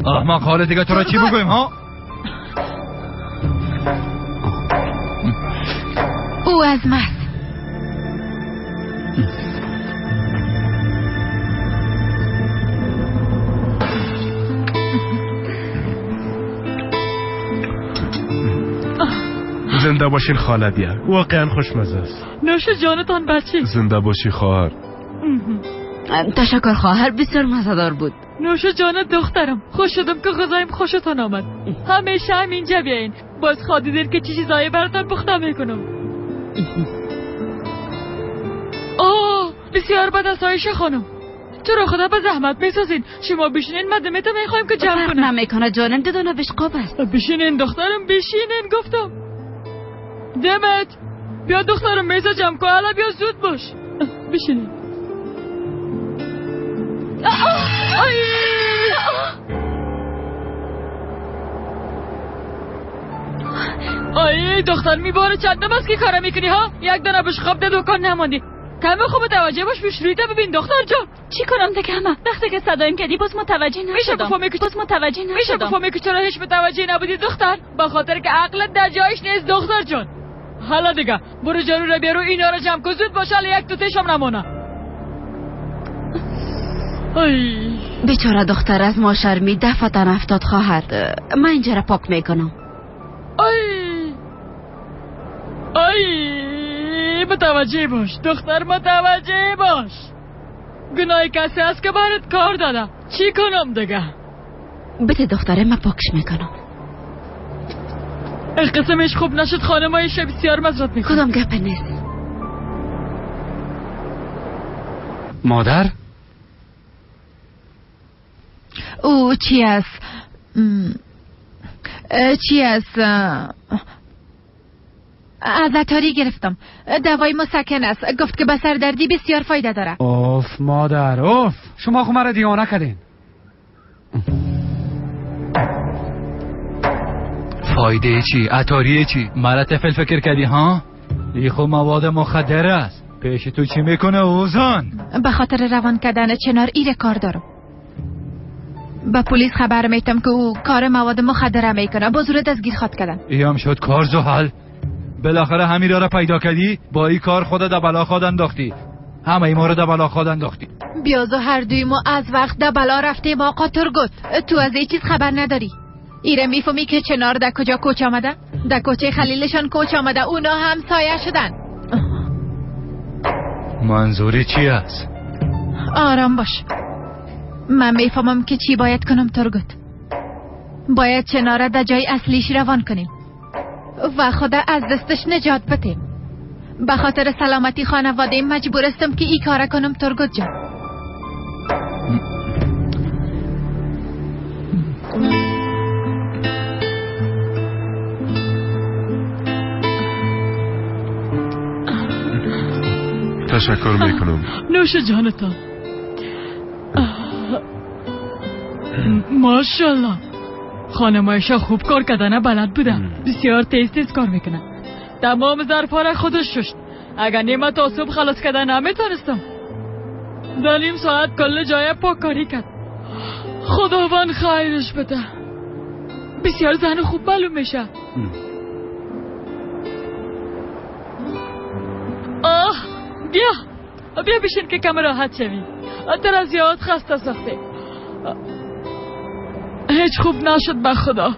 احمق حال دیگه تو را چی بگویم ها؟ او از مست. زنده باشین خالدیه، واقعا خوشمزه است. نوش جانتان بچه. زنده باشی خواهر. تشکر خواهر، بسیار مزه‌دار بود. نوش جانت دخترم. خوش شدم که غذایم خوشتان آمد. همیشه همینجا بیاین. باز خواهی دیر که چی چیزایی براتان پخته میکنم. بسیار بد است عایشه خانم. چرا خدا به زحمت میسازین؟ شما بشینین، مدمتو میخوایم که جمع کنم. نمیکنه جانم، ددونه بشقاب است. بشینین دخترم، بشینین گفتم. دمت بیا دخترم، میزا جمع کن. حالا بیا زود باش. بشینین. آی دختر میباره چندم است که کار میکنی ها؟ یک دانه بشقاب ده دکان نماندی. کمی خوب توجه باش، پیش رویده ببین دختر جان. چی کنم دیگه همه؟ وقتی که صدایم کردی باز متوجه نشدم. میشه بفهمی که چرا هیچ متوجه نبودی دختر؟ به خاطر که عقلت در جایش نیست دختر جان. حالا دیگه برو جارو رو بیارو، اینا رو جمع کن زود باش، حالا یک تو تشم نمونه. بیچاره دختر از ما شرمی دفتن افتاد خواهر. من اینجا را پاک میکنم. متوجه باش دختر، متوجه باش. گناه کسی هست که برات کار داده. چی کنم دیگه؟ بده دختره، من پاکش میکنم. قسمش خوب نشد خانم های بسیار مزرد میکنم. کدام گپ نیست. مادر؟ او چی است؟ چی است؟ از اتاری گرفتم، دوای مسکن است. گفت که به سردردی بسیار فایده داره. اوف مادر، اوف شما خو مرا دیوانه کردین. فایده چی؟ اتاری چی؟ مرا طفل فکر کردی ها؟ ای خو مواد مخدر است. پیش تو چی میکنه اوزان؟ به خاطر روان کردن چنار ایره کار دارم. با پلیس خبر میتم که او کار مواد مخدر میکنه. بازور دستگیر خواد کردن. ایام شد کار زحل. بالاخره همین را پیدا کردی. با این کار خودت در بلا خود انداختی. همه ای ما رو در بلا خود انداختی. بیازو هر دوی ما از وقت در بلا رفتیم آقا ترگوت. تو از این چیز خبر نداری. ایره میفهمی که چنار در کجا کوچ آمده؟ در کوچه خلیلشان کوچ آمده. اونا هم سایه شدن. منظوری چی است؟ آرام باش. من میفهمم که چی باید کنم ترگوت. باید چناره در جای اصلیش روان کنیم و خدا از دستش نجات بدیم. به خاطر سلامتی خانواده مجبور استم که ای کار کنم ترگوت جان. تشکر میکنم. نوش جانتان. ماشاءالله خانم عایشه خوب کار کردن بلد بودن. بسیار تیز کار میکنن. تمام ظرفا را خودش شست. اگر نیمه تا صبح خلاص کردن نمیتونستم. در نیم ساعت کل جای پاک کاری کرد. خداوند خیرش بده. بسیار زن خوب معلوم میشه. بیا بشین که کم راحت شوی. تر زیاد خسته ساخته. هیچ خوب نشد به خدا.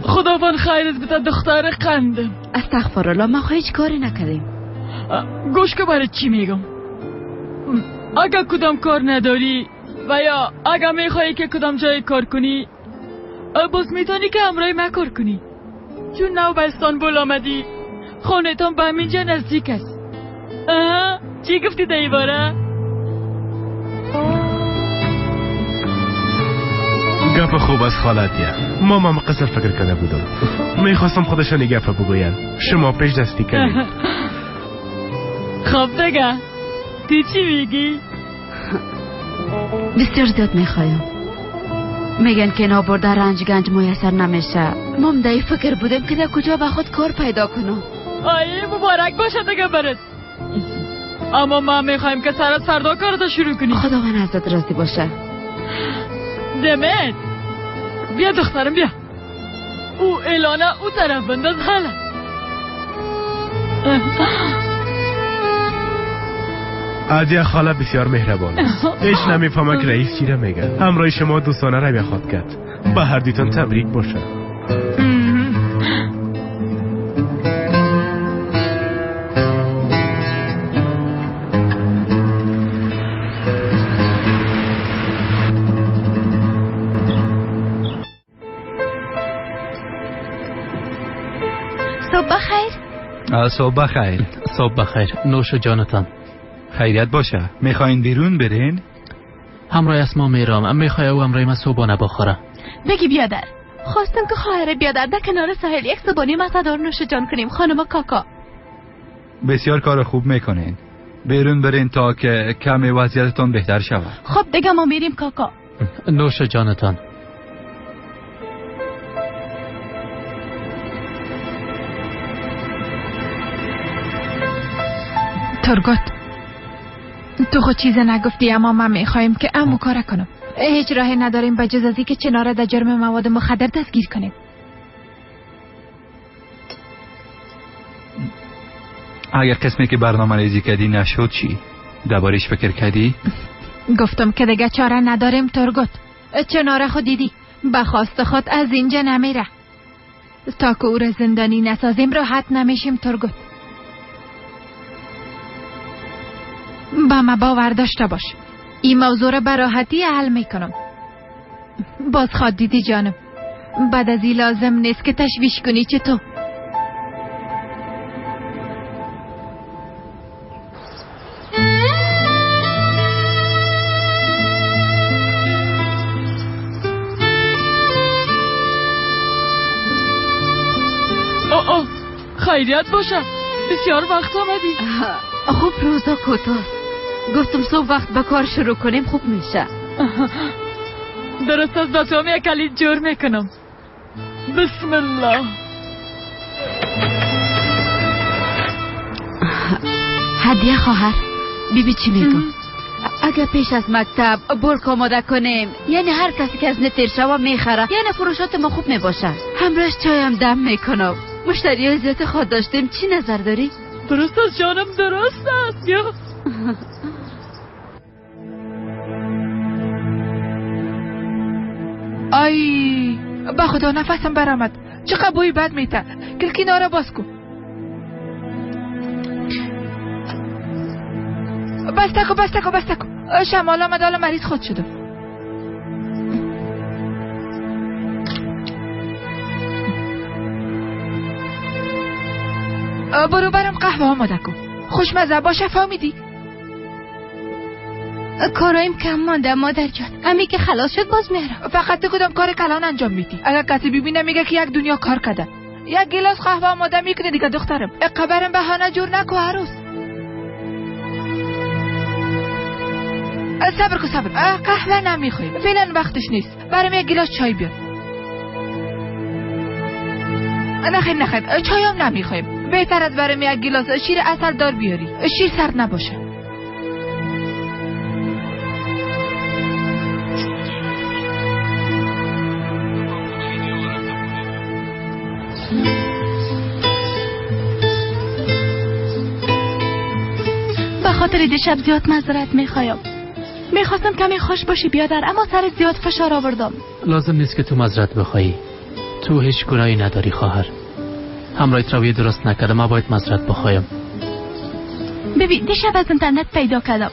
خداوند خیرت بده دختر قندم. استغفرالله ما هیچ کاری نکردیم. گوش که برای چی میگم. اگر کدام کار نداری و یا اگر میخوایی که کدام جای کار کنی باز میتونی که همراهی من کار کنی. چون نو به استانبول آمدی خانه تان به همینجا نزدیک است. چی گفتی در باره؟ گپ خوب از خالتیه. مامام قصر فکر کرده بودم. میخواستم خودشانی گپ بگوین. شما پیش دستی کنید. خب دیگه تو چی میگی؟ بسیار زیاد میخوایم. میگن که نابرده رنج گنج میسر نمیشه. مام در فکر بودم که در کجا به خود کار پیدا کنم. آیه مبارک باشه دیگه برات. اما ما میخوایم که سر از فردا کارتا شروع کنی. خدا من ازت راضی باشه. دمت بیا دخترم بیا. او اعلانه او طرف بنداز حالا. عادیه خاله بسیار مهربان است. هیچ نمیفهمه که رئیس چی را میگه. همراه شما دوستانه را بخواد کرد. به هر دیتون تبریک باشه. صبح بخیر. صبح بخیر. صبح بخیر. نوش جانتان. خیریت باشه. میخواین بیرون برین؟ همراه اسما میرم. میخوای او همراه من صبحانه بخوره. بگی بیادر. خواستم که خواهر بیادر در کنار ساحل یک صبحانه مزه‌دار نوش جان کنیم. خانم کاکا. بسیار کار خوب میکنین. بیرون برین تا که کمی وضعیتتون بهتر شود. خب دیگه ما میریم کاکا. نوش جانتان. ترگت تو خود چیز نگفتی اما من میخوایم که امو کار کنم. هیچ راهی نداریم به جز از این که چناره در جرم مواد مخدر دستگیر کنیم. اگر قسمی که برنامه ریزی کردی نشد چی؟ دربارش فکر کردی؟ گفتم که دیگه چاره نداریم ترگت. چناره خود دیدی به خواست خود از اینجا نمیره. تا که او را زندانی نسازیم راحت نمیشیم ترگت. با ما باور داشته باش. این موضوع را به راحتی حل میکنم. باز خود دیدی جانم. بعد از این لازم نیست که تشویش کنی. چطور؟ خیریت باشه. بسیار وقت آمدی. خوب روزا کوتاه. گفتم صبح وقت به کار شروع کنیم خوب میشه. درست از بچه‌ام یک کلید جور میکنم. بسم الله. هدیه خواهر بیبی چی میگم؟ اگر پیش از مکتب برک آماده کنیم یعنی هر کسی که از نتیر شوا میخره یعنی فروشات ما خوب میباشه. همراهش چایم دم میکنم. مشتری های زیاد خود داشتیم. چی نظر داری؟ درست است جانم درست است. یا آی با خدا نفسم برآمد. چقدر بوی بد میته. کلکینا را باز کن. بسته کن. شمال آمد حالا مریض خود شدم. برو برم قهوه آماده کن. خوشمزه باشه فهمیدی؟ کارایم کم مانده مادر جان. امی که خلاص شد باز میرم. فقط تو کدام کار کلان انجام میدی؟ اگر کسی ببینه میگه که یک دنیا کار کرده. یک گلاس قهوه آماده میکنه دیگه دخترم. قبرم بهانه جور نکو عروس. صبر کن صبر. قهوه نمیخوایم، فعلا وقتش نیست. برام یک گلاس چای بیار. نخیر چایم نمیخوایم. بهتر از برام یک گلاس شیر عسل دار بیاری. شیر سرد نباشه. به خاطر دیشب زیاد معذرت میخوایم. میخواستم کمی خوش باشی بیادر، اما سر زیاد فشار آوردم. لازم نیست که تو معذرت بخوایی. تو هیچ گناهی نداری خواهر. همراهیت رویه درست نکردم، ما باید معذرت بخوایم. ببین دیشب از اینترنت پیدا کردم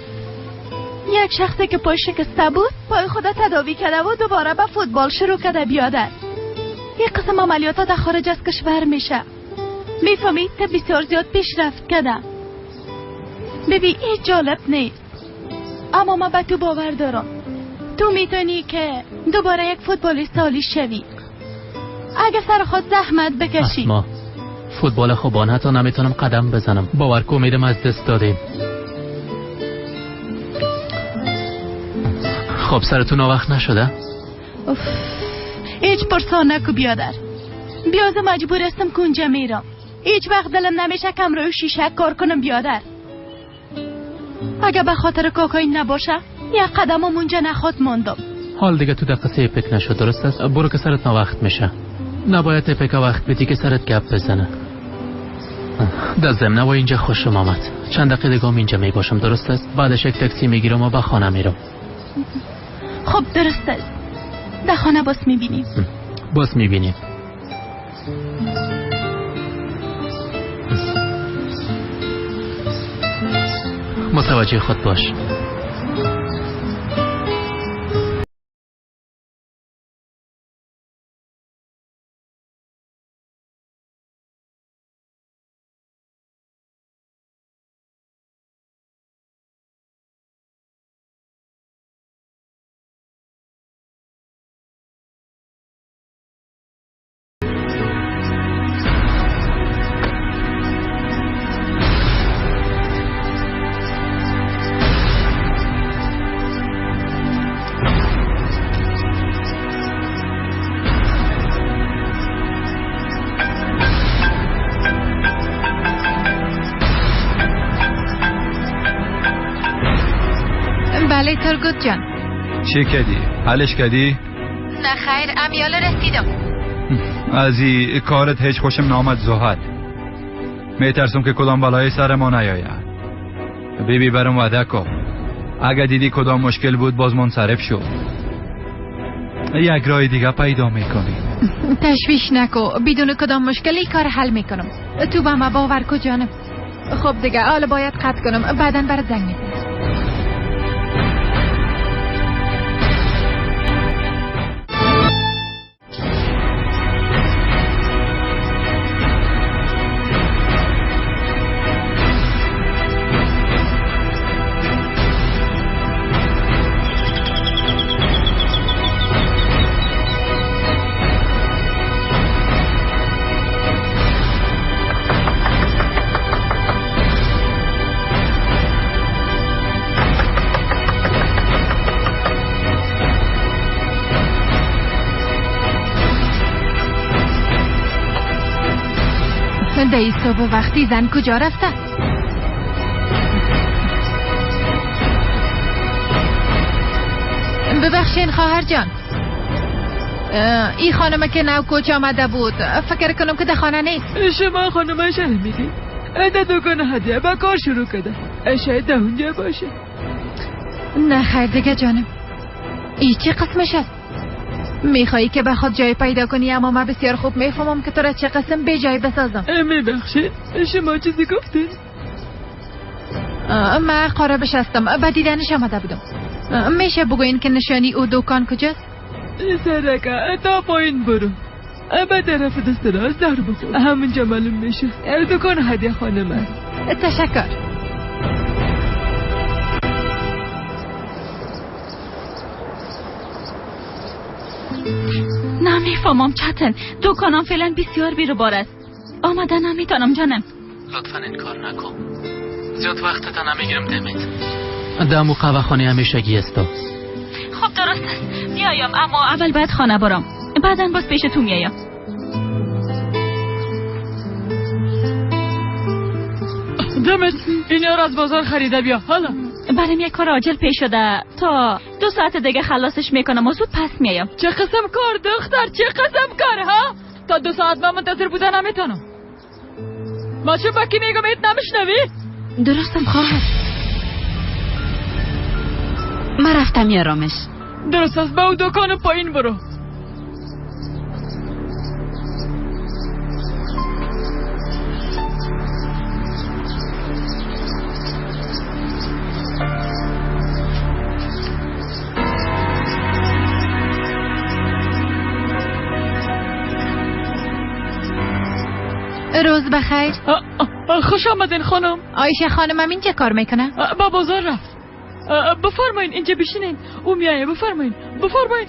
یک شخصی که پای شکسته بود، پای خدا تداوی کرده و دوباره به فوتبال شروع کرده بیادر. یک قسم عملیات در خارج از کشور میشه. میفهمید تا بسیار زیاد پیشرفت کرده. ببین این جالب نیست، اما من به تو باور دارم. تو میتونی که دوباره یک فوتبالیست عالی شوی اگه سر خود زحمت بکشی. اسما فوتبال خوبان حتی نمیتونم قدم بزنم. باور کن امیدم از دست دادیم. خب سرتون وقت نشده؟ هیچ پرسان نکو بیادر. بیاز مجبور استم کنجا میرم. هیچ وقت دلم نمیشه کم روی شیشه کار کنم بیادر. اگه به خاطر کاکاین نباشه یک قدم اونجا نخواد موندم. حال دیگه تو دقیقه پک نشد، درست است؟ برو که سرت وقت میشه. نباید پک وقت بدی که سرت گپ بزنه. در ضمن با اینجا خوشم آمد. چند دقیقه دیگه اینجا می باشم، درست است؟ بعدش یک تاکسی میگیرم و به خانه میرم. خب درست است. در خانه باز میبینیم. باز میبینیم. متوجه خود باش. بله ترگوت جان. چی کردی؟ حلش کردی؟ نه خیر، امیال رسیدم. از این کارت هیچ خوشم نامد زهد. میترسم که کدام بلای سر ما نیاید. بیبی برام وعده کن اگه دیدی کدام مشکل بود باز منصرف شو. یک راه دیگه پیدا میکنی. تشویش نکو، بدون کدام مشکلی کار حل میکنم. تو با ما باور کو جانم. خب دیگه حالا باید قطع کنم، بعدن برات زنگ میزنم. دایی صبح وقتی زن کجا رفته؟ ببخشین خواهر جان، این خانمه که نو کوچ آمده بود فکر کنم که در خانه نیست. شما خانمه شهر میدین؟ در دکان هدیه با کار شروع کرده، شاید در اونجا باشه. نه خیر دیگه جانم، این چه قسمش است؟ میخوایی که بخواد جای پیدا کنی، اما من بسیار خوب میفهمم که تو را چه قسم به جای بسازم. میبخشید شما چیزی گفتین؟ من قرابش هستم، به دیدنش آمده بودم. میشه بگوین که نشانی او دکان کجاست؟ سرکه تا پایین برو، به طرف دست راست در بخور، همونجا معلوم میشه دکان هدیه خانم است. تشکر. نمیفهمم چطن، دکانم فعلا بسیار بیروبار است. آمده نمیتونم جانم. لطفا این کار نکن، زیاد وقتت نمیگیرم دمید. دمو قهوه خانه همیشگی است. خب درست است میایم، اما اول باید خانه برم، بعدا باز پیش تو میایم. دمت اینا رو از بازار خریده بیا. حالا برام یک کار عاجل پیش شده، تا 2 ساعت دیگه خلاصش میکنم و زود پس میایم. چه قسم کار دختر، چه قسم کار ها؟ تا 2 ساعت من منتظر بودن نمیتونم. ما چه بکی میگم ایت نمیشنوی؟ درستم خواهر، من رفتم میارمش. درست است، به او دکان پایین برو. روز بخیر. خوش آمدین خانم. آیشه خانمم اینجا کار میکنه؟ با بازار رفت. بفرمایین اینجا بشینین، او میایه. بفرمایین بفرمایین.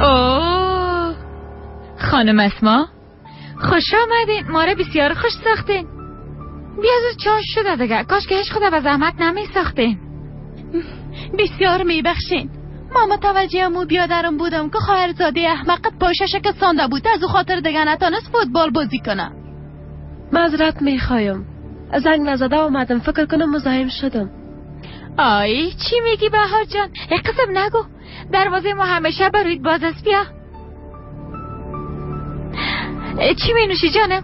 اوه خانم اسما خوش آمدین، ما را بسیار خوش ساختین. بیا زود چاش شده دیگه، کاش که هیچ خدا به زحمت نمی ساختین. بسیار میبخشین، ما متوجه امو بیادرم بودم که خواهرزاده احمقت پاشش که سانده بود، از او خاطر دیگه نتانست فوتبال بازی کنه. معذرت میخوایم، زنگ نزده اومدم، فکر کنم مزاحم شدم. آی چی میگی بهار جان؟ یک قسم نگو، دروازه ما همیشه بروید باز است. بیا. چی می نوشی جانم؟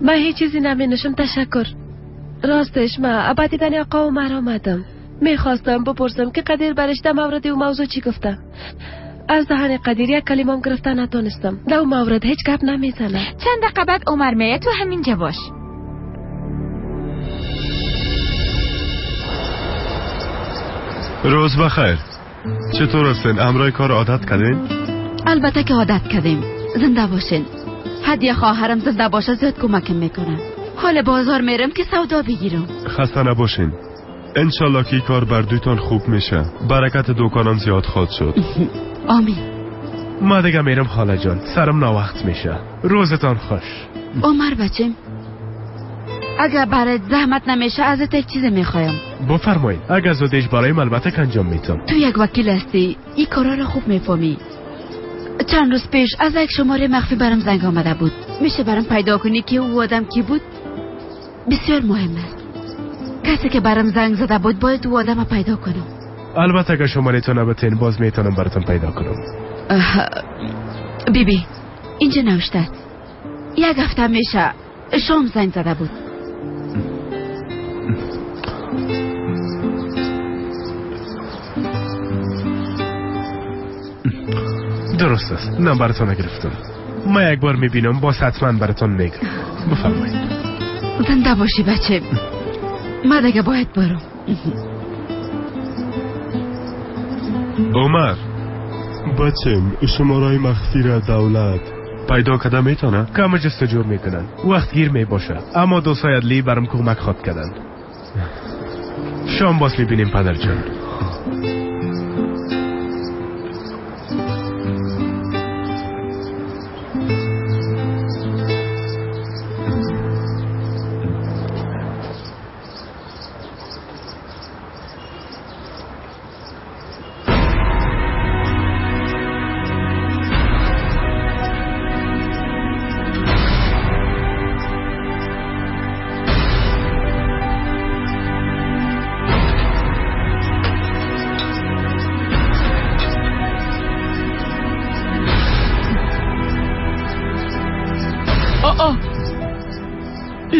من هیچ چیزی نمی نوشم، تشکر. راستش من ابدیدن آقا عمر آمدم، میخواستم بپرسم که قدیر برش در مورد او موضوع چی گفته. از دهن قدیر یک کلمه گرفته نتونستم. در او مورد هیچ گپ نمیزنه. چند دقیقه بعد عمر میه، تو همینجا باش. روز بخیر. چطور هستین؟ امرای کار عادت کردین؟ البته که عادت کردیم. زنده باشین. هدیه خواهرم زنده باشه زیاد کمکم میکنه. حال بازار میرم که سودا بگیرم. خسته نباشین. انشالله که کار بر دویتان خوب میشه. برکت دکانان زیاد خواهد شد. آمین. ما دیگه میرم خاله جان، سرم ناوقت میشه. روزتان خوش. عمر بچم، اگر برات زحمت نمیشه ازت یک چیز میخوایم. بفرمایید. اگر زودش برایم البته که انجام میتم. تو یک وکیل هستی، این کارا رو خوب میفهمی. چند روز پیش از یک شماره مخفی برام زنگ آمده بود. میشه برام پیدا کنی که او آدم کی بود؟ بسیار مهم است. کسی که برام زنگ زده بود باید او آدم پیدا کنم. البته اگر شماره تو نبتین باز میتونم براتون پیدا کنم. بیبی اینجا نوشته یک هفته میشه شام زنگ زده بود. درست است، نمبرتون نگرفتم. من یک بار میبینم باز حتما براتون میگم. بفرمایید. زنده باشی بچه، من دیگه باید برم. عمر بچم، شمارای مخفی را دولت پیدا کده میتونه؟ کم جستجو میکنن، وقت گیر میباشه. اما دو سایدلی برام کمک خواد کردن. شام باز میبینیم پدر جان.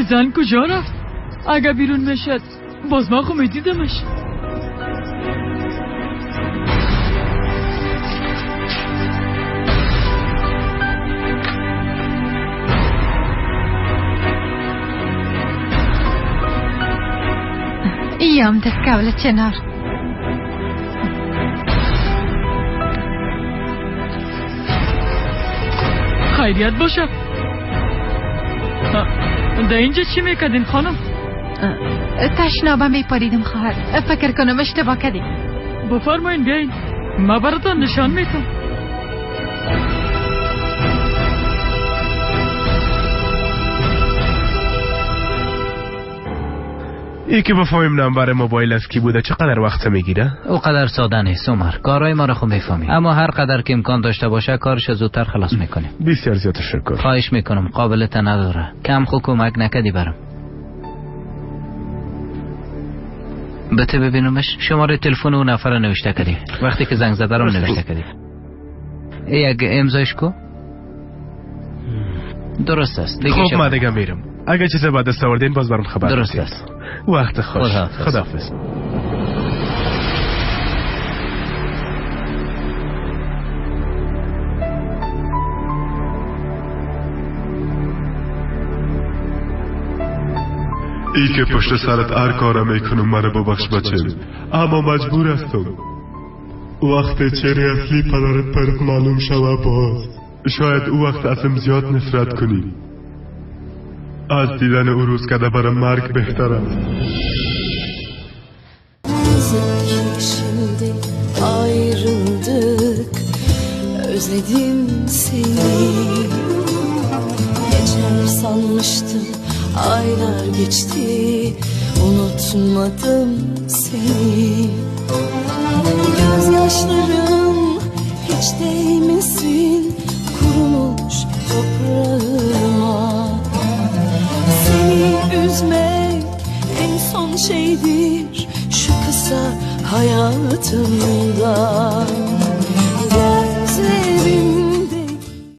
زن کجا رفت؟ اگه بیرون میشد باز ما خود میدیدمش. ایام دست قبل چنار. خیریت باشه. در اینجا چی میکردین خانم؟ تشنابم میپاریدم خواهر. فکر کنم اشتباه کردیم. بفرمایین بیاین، ما براتون نشان میتونم. ای که بفهمیم نمبر موبایل از کی بوده چقدر وقت میگیره؟ او قدر ساده نیست عمر، کارهای ما رو خوب میفهمی، اما هر قدر که امکان داشته باشه کارش زودتر خلاص میکنیم. بسیار زیاد تشکر. خواهش میکنم، قابلیت نداره، کم خو کمک نکدی برام. بته ببینمش. شماره تلفن اون نفر نوشته کردی وقتی که زنگ زده رو نوشته کردی. یک امضایش کو. درست است. خب من دیگه میرم. اگه چیز بعد دست آوردین باز برام خبر بدید. درست است. وقت خوش. خداحافظ. ای که پشت سرت هر کارم میکنم مرا ببخش بچه، اما مجبور هستم. وقت چهره اصلی پدرت برات معلوم شوه باز شاید او وقت ازم زیاد نفرت کنی. از دیدن او روز کده برام مرگ بهتر است. Şimdi ayrıldık, özledim seni. Geçer sanmıştım, aylar geçti, unutmadım seni. Gözyaşlarım hiç değmesin kurumuş toprağıma. Seni üzmek en son şeydir şu kısa hayatımda.